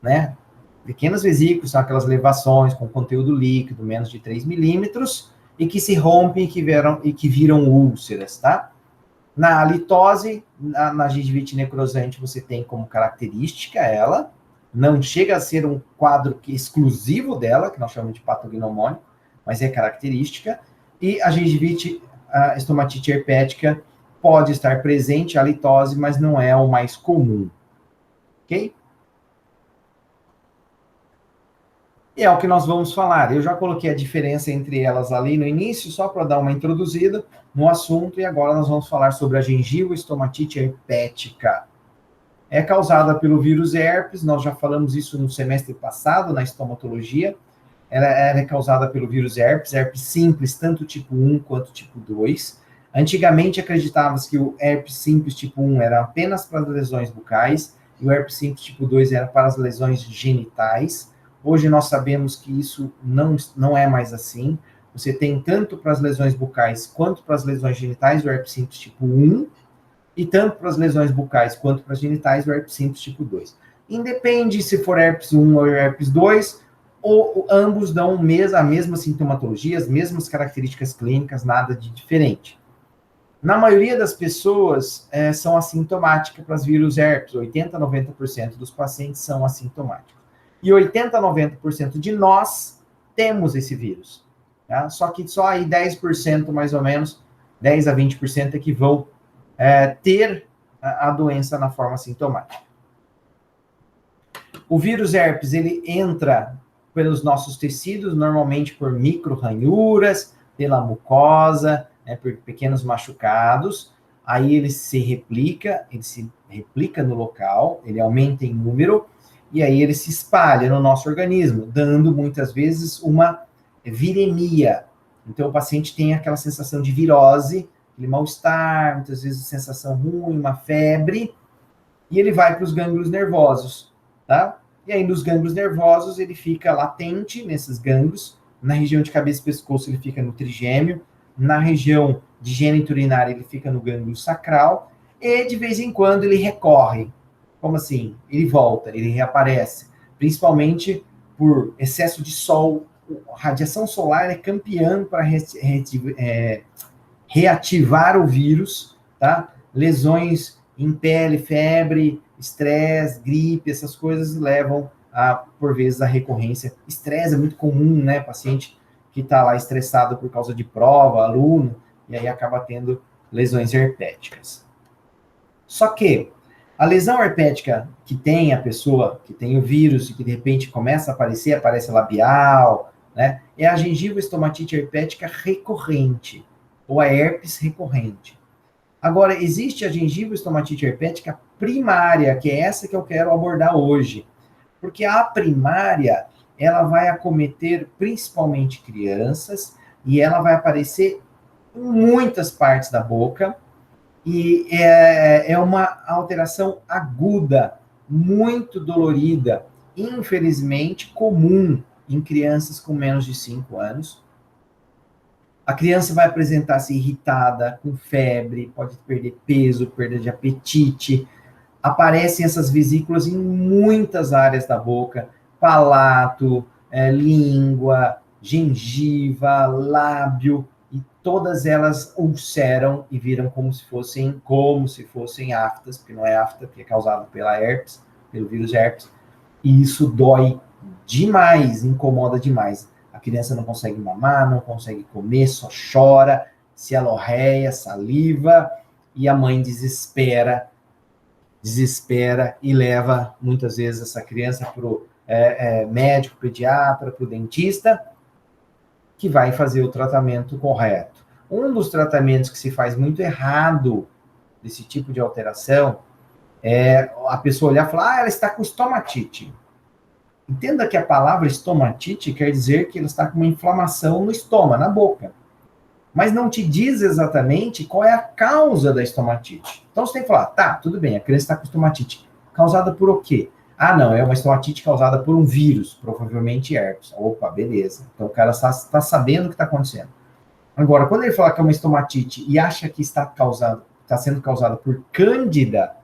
S1: né? Pequenas vesículas são aquelas levações com conteúdo líquido, menos de 3 milímetros, e que se rompem e que viram úlceras, tá? Na litose, na gengivite necrosante, você tem como característica ela, não chega a ser um quadro exclusivo dela, que nós chamamos de patognomônico, mas é característica, e a gengivite estomatite herpética pode estar presente a litose, mas não é o mais comum, ok? E é o que nós vamos falar. Eu já coloquei a diferença entre elas ali no início, só para dar uma introduzida no assunto, e agora nós vamos falar sobre a gengivoestomatite herpética. É causada pelo vírus herpes, nós já falamos isso no semestre passado, na estomatologia. Ela é causada pelo vírus herpes, herpes simples, tanto tipo 1 quanto tipo 2. Antigamente acreditava-se que o herpes simples tipo 1 era apenas para as lesões bucais, e o herpes simples tipo 2 era para as lesões genitais. Hoje nós sabemos que isso não é mais assim. Você tem tanto para as lesões bucais quanto para as lesões genitais o herpes simples tipo 1, e tanto para as lesões bucais quanto para as genitais o herpes simples tipo 2. Independe se for herpes 1 ou herpes 2, ou ambos dão a mesma sintomatologia, as mesmas características clínicas, nada de diferente. Na maioria das pessoas, são assintomáticas para os vírus herpes, 80% a 90% dos pacientes são assintomáticos. E 80% a 90% de nós temos esse vírus. Tá? Só que só aí 10% mais ou menos, 10% a 20% é que vão ter a doença na forma sintomática. O vírus herpes, ele entra pelos nossos tecidos, normalmente por micro-ranhuras, pela mucosa, por pequenos machucados. Aí ele se replica no local, ele aumenta em número, e aí ele se espalha no nosso organismo, dando muitas vezes uma viremia. Então o paciente tem aquela sensação de virose, aquele mal-estar, muitas vezes sensação ruim, uma febre, e ele vai para os gânglios nervosos, tá? E aí nos gânglios nervosos ele fica latente nesses gânglios, na região de cabeça e pescoço ele fica no trigêmeo, na região de gênito urinário ele fica no gânglio sacral, e de vez em quando ele recorre. Como assim? Ele volta, ele reaparece, principalmente por excesso de sol. A radiação solar é campeã para reativar o vírus, tá? Lesões em pele, febre, estresse, gripe, essas coisas levam, por vezes, a recorrência. Estresse é muito comum, né? Paciente que está lá estressado por causa de prova, aluno, e aí acaba tendo lesões herpéticas. Só que a lesão herpética que tem a pessoa, que tem o vírus e que de repente começa a aparecer, aparece labial, né? É a gengiva-estomatite herpética recorrente, ou a herpes recorrente. Agora, existe a gengiva-estomatite herpética primária, que é essa que eu quero abordar hoje. Porque a primária, ela vai acometer principalmente crianças, e ela vai aparecer em muitas partes da boca, e é uma alteração aguda, muito dolorida, infelizmente comum em crianças com menos de 5 anos. A criança vai apresentar-se irritada, com febre, pode perder peso, perda de apetite. Aparecem essas vesículas em muitas áreas da boca, palato, língua, gengiva, lábio, e todas elas ulceram e viram como se fossem aftas, porque não é afta, que é causado pela herpes, pelo vírus herpes, e isso dói demais, incomoda demais. A criança não consegue mamar, não consegue comer, só chora, se alorreia, saliva, e a mãe desespera e leva, muitas vezes, essa criança para o médico, pediatra, para o dentista, que vai fazer o tratamento correto. Um dos tratamentos que se faz muito errado desse tipo de alteração é a pessoa olhar e falar, ela está com estomatite. Entenda que a palavra estomatite quer dizer que ela está com uma inflamação no estômago, na boca. Mas não te diz exatamente qual é a causa da estomatite. Então você tem que falar, tá, tudo bem, a criança está com estomatite. Causada por o quê? Ah, não, é uma estomatite causada por um vírus, provavelmente herpes. Opa, beleza. Então o cara está sabendo o que está acontecendo. Agora, quando ele fala que é uma estomatite e acha que está sendo causada por cândida,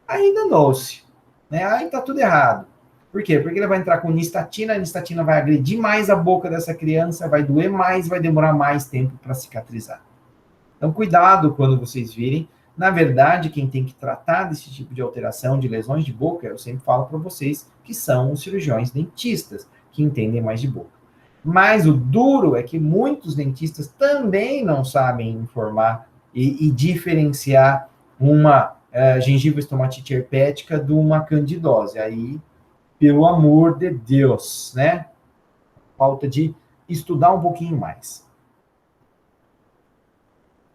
S1: aí danou-se. Né? Aí está tudo errado. Por quê? Porque ele vai entrar com nistatina, a nistatina vai agredir mais a boca dessa criança, vai doer mais, vai demorar mais tempo para cicatrizar. Então, cuidado quando vocês virem. Na verdade, quem tem que tratar desse tipo de alteração, de lesões de boca, eu sempre falo para vocês, que são os cirurgiões dentistas, que entendem mais de boca. Mas o duro é que muitos dentistas também não sabem informar e diferenciar uma gengiva-estomatite herpética de uma candidose. Aí, pelo amor de Deus, né? Falta de estudar um pouquinho mais.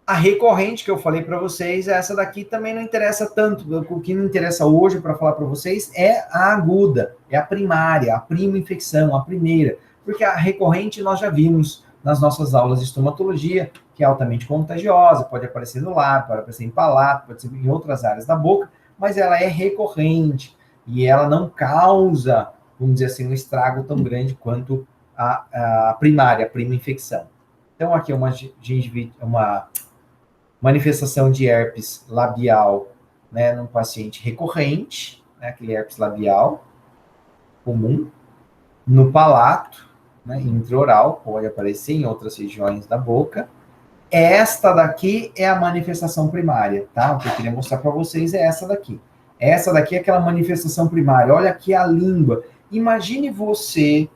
S1: A recorrente que eu falei para vocês, essa daqui também não interessa tanto. O que não interessa hoje para falar para vocês é a aguda, é a primária, a prima infecção, a primeira. Porque a recorrente nós já vimos nas nossas aulas de estomatologia, que é altamente contagiosa, pode aparecer no lábio, pode aparecer em palato, pode ser em outras áreas da boca, mas ela é recorrente e ela não causa, vamos dizer assim, um estrago tão grande quanto a primária, a prima infecção. Então, aqui é uma manifestação de herpes labial, né, num paciente recorrente, né, aquele herpes labial comum, no palato, né, intraoral, pode aparecer em outras regiões da boca. Esta daqui é a manifestação primária, tá? O que eu queria mostrar para vocês é essa daqui. Essa daqui é aquela manifestação primária. Olha aqui a língua. Imagine você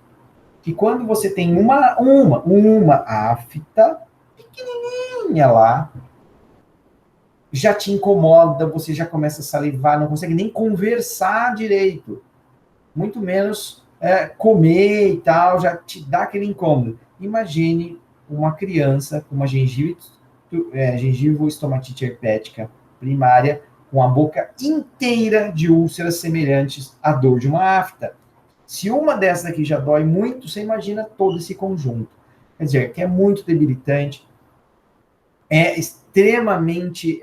S1: que quando você tem uma afta pequenininha lá, já te incomoda, você já começa a salivar, não consegue nem conversar direito, muito menos comer e tal, já te dá aquele incômodo. Imagine uma criança com uma gengiva-estomatite herpética primária, com a boca inteira de úlceras semelhantes à dor de uma afta. Se uma dessas aqui já dói muito, você imagina todo esse conjunto. Quer dizer, que é muito debilitante, é extremamente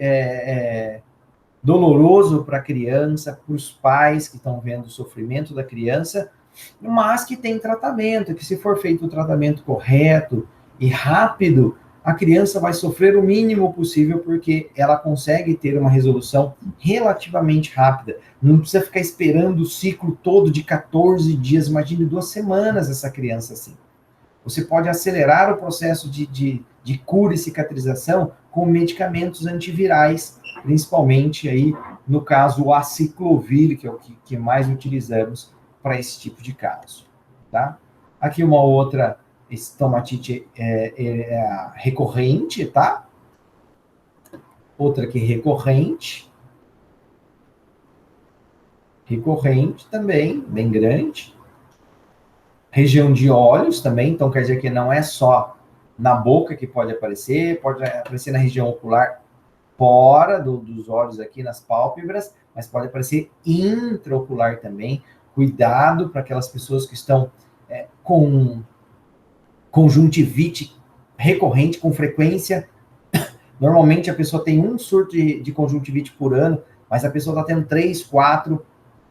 S1: doloroso para a criança, para os pais que estão vendo o sofrimento da criança, mas que tem tratamento, que se for feito o tratamento correto e rápido, a criança vai sofrer o mínimo possível, porque ela consegue ter uma resolução relativamente rápida. Não precisa ficar esperando o ciclo todo de 14 dias, imagine 2 semanas essa criança assim. Você pode acelerar o processo de cura e cicatrização com medicamentos antivirais, principalmente aí, no caso, o aciclovir, que é o que mais utilizamos para esse tipo de caso. Tá? Aqui uma outra estomatite recorrente, tá? Outra aqui recorrente. Recorrente também, bem grande. Região de olhos também, então quer dizer que não é só na boca que pode aparecer na região ocular, fora dos olhos aqui, nas pálpebras, mas pode aparecer intraocular também. Cuidado para aquelas pessoas que estão com conjuntivite recorrente, com frequência. Normalmente a pessoa tem um surto de conjuntivite por ano, mas a pessoa está tendo 3, 4,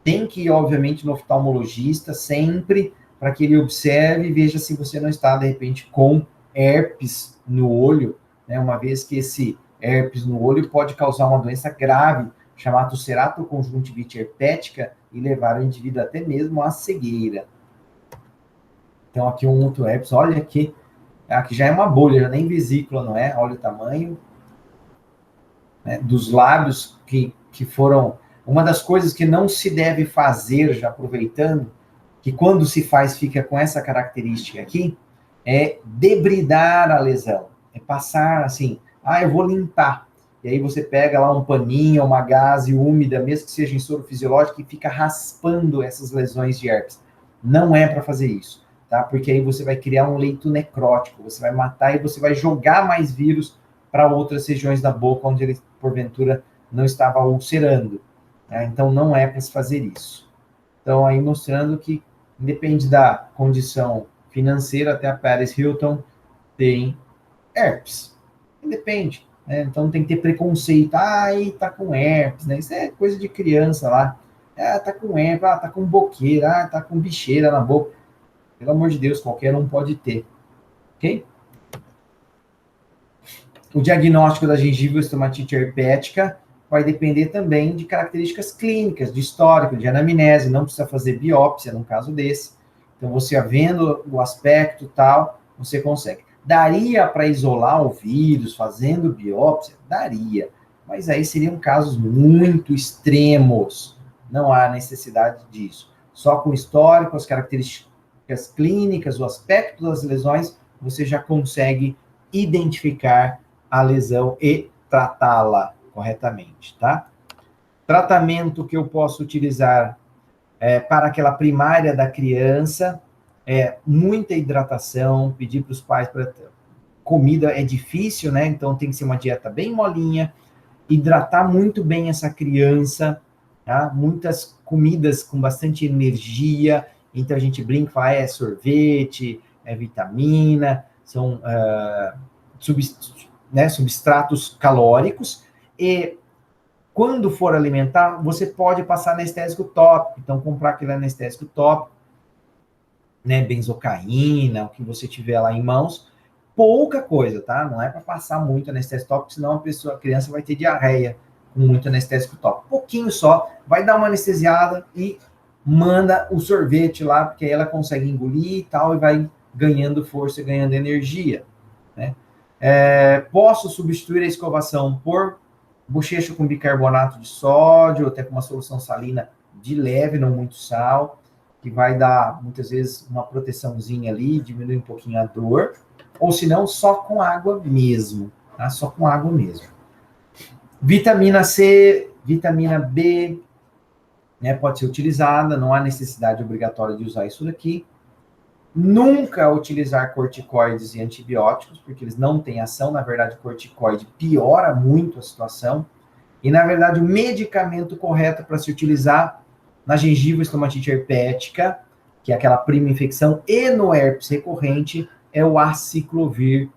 S1: tem que ir, obviamente, no oftalmologista sempre, para que ele observe e veja se você não está, de repente, com herpes no olho, né? Uma vez que esse herpes no olho pode causar uma doença grave, chamada ceratoconjuntivite herpética, e levar o indivíduo até mesmo à cegueira. Então, aqui um outro herpes, olha aqui já é uma bolha, já nem vesícula, não é? Olha o tamanho, né, dos lábios que foram... Uma das coisas que não se deve fazer, já aproveitando, que quando se faz fica com essa característica aqui, é debridar a lesão. É passar assim, eu vou limpar. E aí você pega lá um paninho, uma gaze úmida, mesmo que seja em soro fisiológico, e fica raspando essas lesões de herpes. Não é para fazer isso, tá? Porque aí você vai criar um leito necrótico, você vai matar e você vai jogar mais vírus para outras regiões da boca, onde ele, porventura, não estava ulcerando. Então, não é para se fazer isso. Então, aí mostrando que, independe da condição financeira, até a Paris Hilton tem herpes. Independe, né? Então, tem que ter preconceito. Tá com herpes, né? Isso é coisa de criança lá. Tá com herpes, tá com boqueira, tá com bicheira na boca. Pelo amor de Deus, qualquer um pode ter. Ok? O diagnóstico da gengívea estomatite herpética vai depender também de características clínicas, de histórico, de anamnese, não precisa fazer biópsia num caso desse. Então, você vendo o aspecto e tal, você consegue. Daria para isolar o vírus fazendo biópsia? Daria. Mas aí seriam casos muito extremos. Não há necessidade disso. Só com o histórico, as características clínicas, o aspecto das lesões, você já consegue identificar a lesão e tratá-la corretamente, tá? Tratamento que eu posso utilizar para aquela primária da criança muita hidratação, pedir para os pais para... Comida é difícil, né? Então tem que ser uma dieta bem molinha, hidratar muito bem essa criança, tá? Muitas comidas com bastante energia, então a gente brinca, fala, é sorvete, é vitamina, são substratos calóricos, e quando for alimentar, você pode passar anestésico tópico, então comprar aquele anestésico tópico, né, benzocaína, o que você tiver lá em mãos, pouca coisa, tá? Não é para passar muito anestésico tópico, senão a criança vai ter diarreia com muito anestésico tópico. Pouquinho só, vai dar uma anestesiada e manda o sorvete lá, porque aí ela consegue engolir e tal, e vai ganhando força, ganhando energia, né? Posso substituir a escovação por bochecha com bicarbonato de sódio, até com uma solução salina de leve, não muito sal, que vai dar, muitas vezes, uma proteçãozinha ali, diminui um pouquinho a dor, ou se não, só com água mesmo, tá? Só com água mesmo. Vitamina C, vitamina B, né, pode ser utilizada, não há necessidade obrigatória de usar isso daqui. Nunca utilizar corticoides e antibióticos, porque eles não têm ação. Na verdade, o corticoide piora muito a situação. E, na verdade, o medicamento correto para se utilizar na gengiva estomatite herpética, que é aquela prima infecção, e no herpes recorrente, é o aciclovir,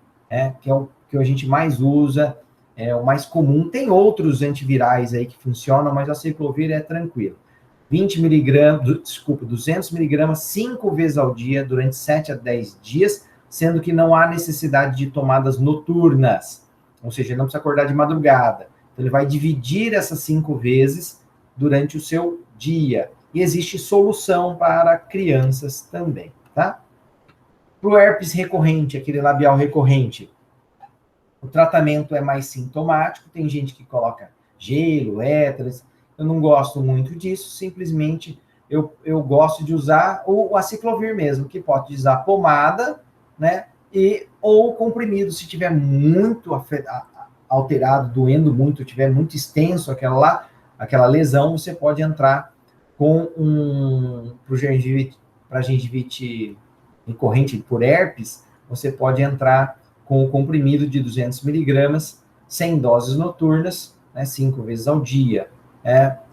S1: que é o que a gente mais usa, é o mais comum. Tem outros antivirais aí que funcionam, mas o aciclovir é tranquilo. 200 miligramas 5 vezes ao dia, durante 7 a 10 dias, sendo que não há necessidade de tomadas noturnas, ou seja, não precisa acordar de madrugada. Então, ele vai dividir essas 5 vezes durante o seu dia. E existe solução para crianças também, tá? Para o herpes recorrente, aquele labial recorrente, o tratamento é mais sintomático, tem gente que coloca gelo, éteres. Eu não gosto muito disso, simplesmente eu gosto de usar o aciclovir mesmo, que pode usar pomada né? Ou comprimido, se tiver muito alterado, doendo muito, tiver muito extenso aquela lesão, você pode entrar com para gengivite recorrente por herpes, você pode entrar com o comprimido de 200 miligramas, sem doses noturnas, né, 5 vezes ao dia.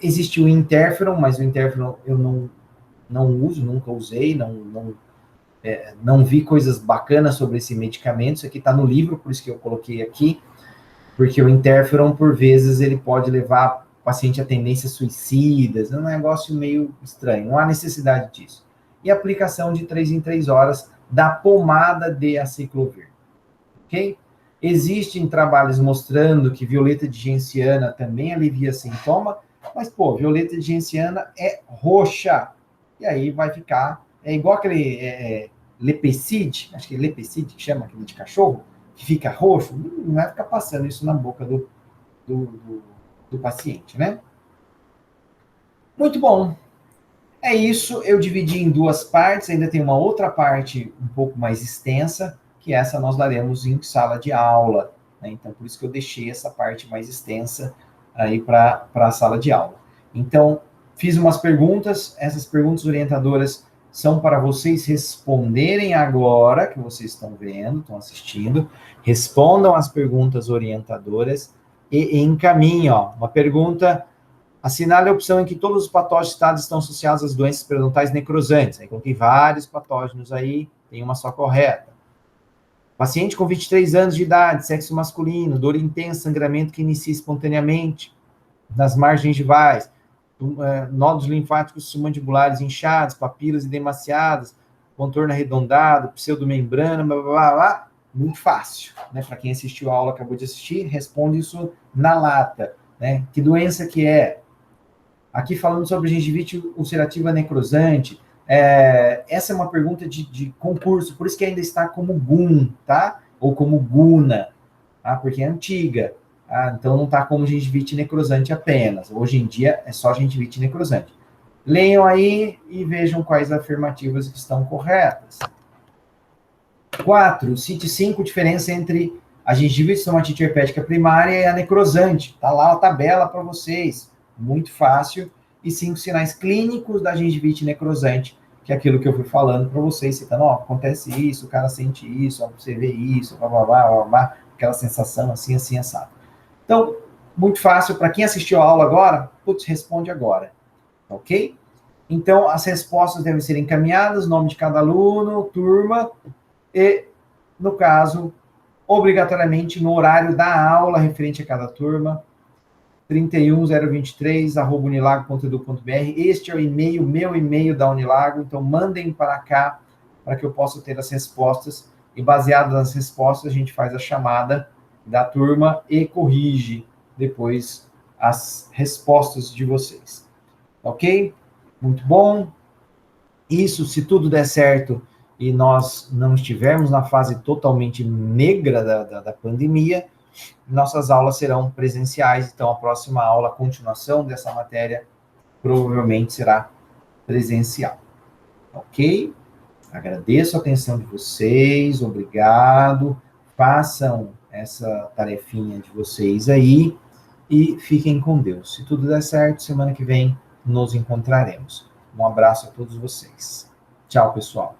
S1: Existe o interferon, mas o interferon eu não uso, nunca usei, não vi coisas bacanas sobre esse medicamento. Isso aqui está no livro, por isso que eu coloquei aqui, porque o interferon, por vezes, ele pode levar o paciente a tendências suicidas, é um negócio meio estranho, não há necessidade disso. E aplicação de 3 em 3 horas da pomada de aciclovir, ok? Existem trabalhos mostrando que violeta de genciana também alivia sintoma, mas, violeta de genciana é roxa, e aí vai ficar, é igual aquele lepecide, acho que é lepecide que chama, aquele de cachorro, que fica roxo, não vai ficar passando isso na boca do paciente, né? Muito bom. É isso, eu dividi em 2 partes, ainda tem uma outra parte um pouco mais extensa, que essa nós daremos em sala de aula, né? Então, por isso que eu deixei essa parte mais extensa aí para a sala de aula. Então, fiz umas perguntas, essas perguntas orientadoras são para vocês responderem agora, que vocês estão vendo, estão assistindo, respondam as perguntas orientadoras e encaminhem, uma pergunta. Assinale a opção em que todos os patógenos citados estão associados às doenças periodontais necrosantes. Aí coloquei vários patógenos aí, tem uma só correta. Paciente com 23 anos de idade, sexo masculino, dor intensa, sangramento que inicia espontaneamente nas margens gengivais, nódulos linfáticos submandibulares inchados, papilas edemaciadas, contorno arredondado, pseudomembrana, blá, blá, blá, blá. Muito fácil, né? Para quem assistiu a aula, acabou de assistir, responde isso na lata, né? Que doença que é? Aqui falando sobre gengivite ulcerativa necrosante, essa é uma pergunta de concurso, por isso que ainda está como GUN, tá? Ou como GUNA, tá? Porque é antiga, tá? Então não está como gengivite necrosante apenas. Hoje em dia é só gengivite necrosante. Leiam aí e vejam quais afirmativas que estão corretas. 4. Cite 5 diferenças entre a gengivite estomatite herpética primária e a necrosante. Está lá a tabela para vocês. Muito fácil. E 5 sinais clínicos da gengivite necrosante, que é aquilo que eu fui falando para vocês, citando, acontece isso, o cara sente isso, você vê isso, blá, blá, blá, blá, blá, aquela sensação assim, assim, assado. Então, muito fácil. Para quem assistiu a aula agora, responde agora. Ok? Então, as respostas devem ser encaminhadas, nome de cada aluno, turma, e, no caso, obrigatoriamente no horário da aula referente a cada turma, 31023@unilago.edu.br. Este é o e-mail, meu e-mail da Unilago, então mandem para cá para que eu possa ter as respostas, e baseado nas respostas a gente faz a chamada da turma e corrige depois as respostas de vocês. Ok? Muito bom. Isso, se tudo der certo e nós não estivermos na fase totalmente negra da pandemia, nossas aulas serão presenciais, então a próxima aula, a continuação dessa matéria, provavelmente será presencial. Ok? Agradeço a atenção de vocês, obrigado, façam essa tarefinha de vocês aí e fiquem com Deus. Se tudo der certo, semana que vem nos encontraremos. Um abraço a todos vocês. Tchau, pessoal.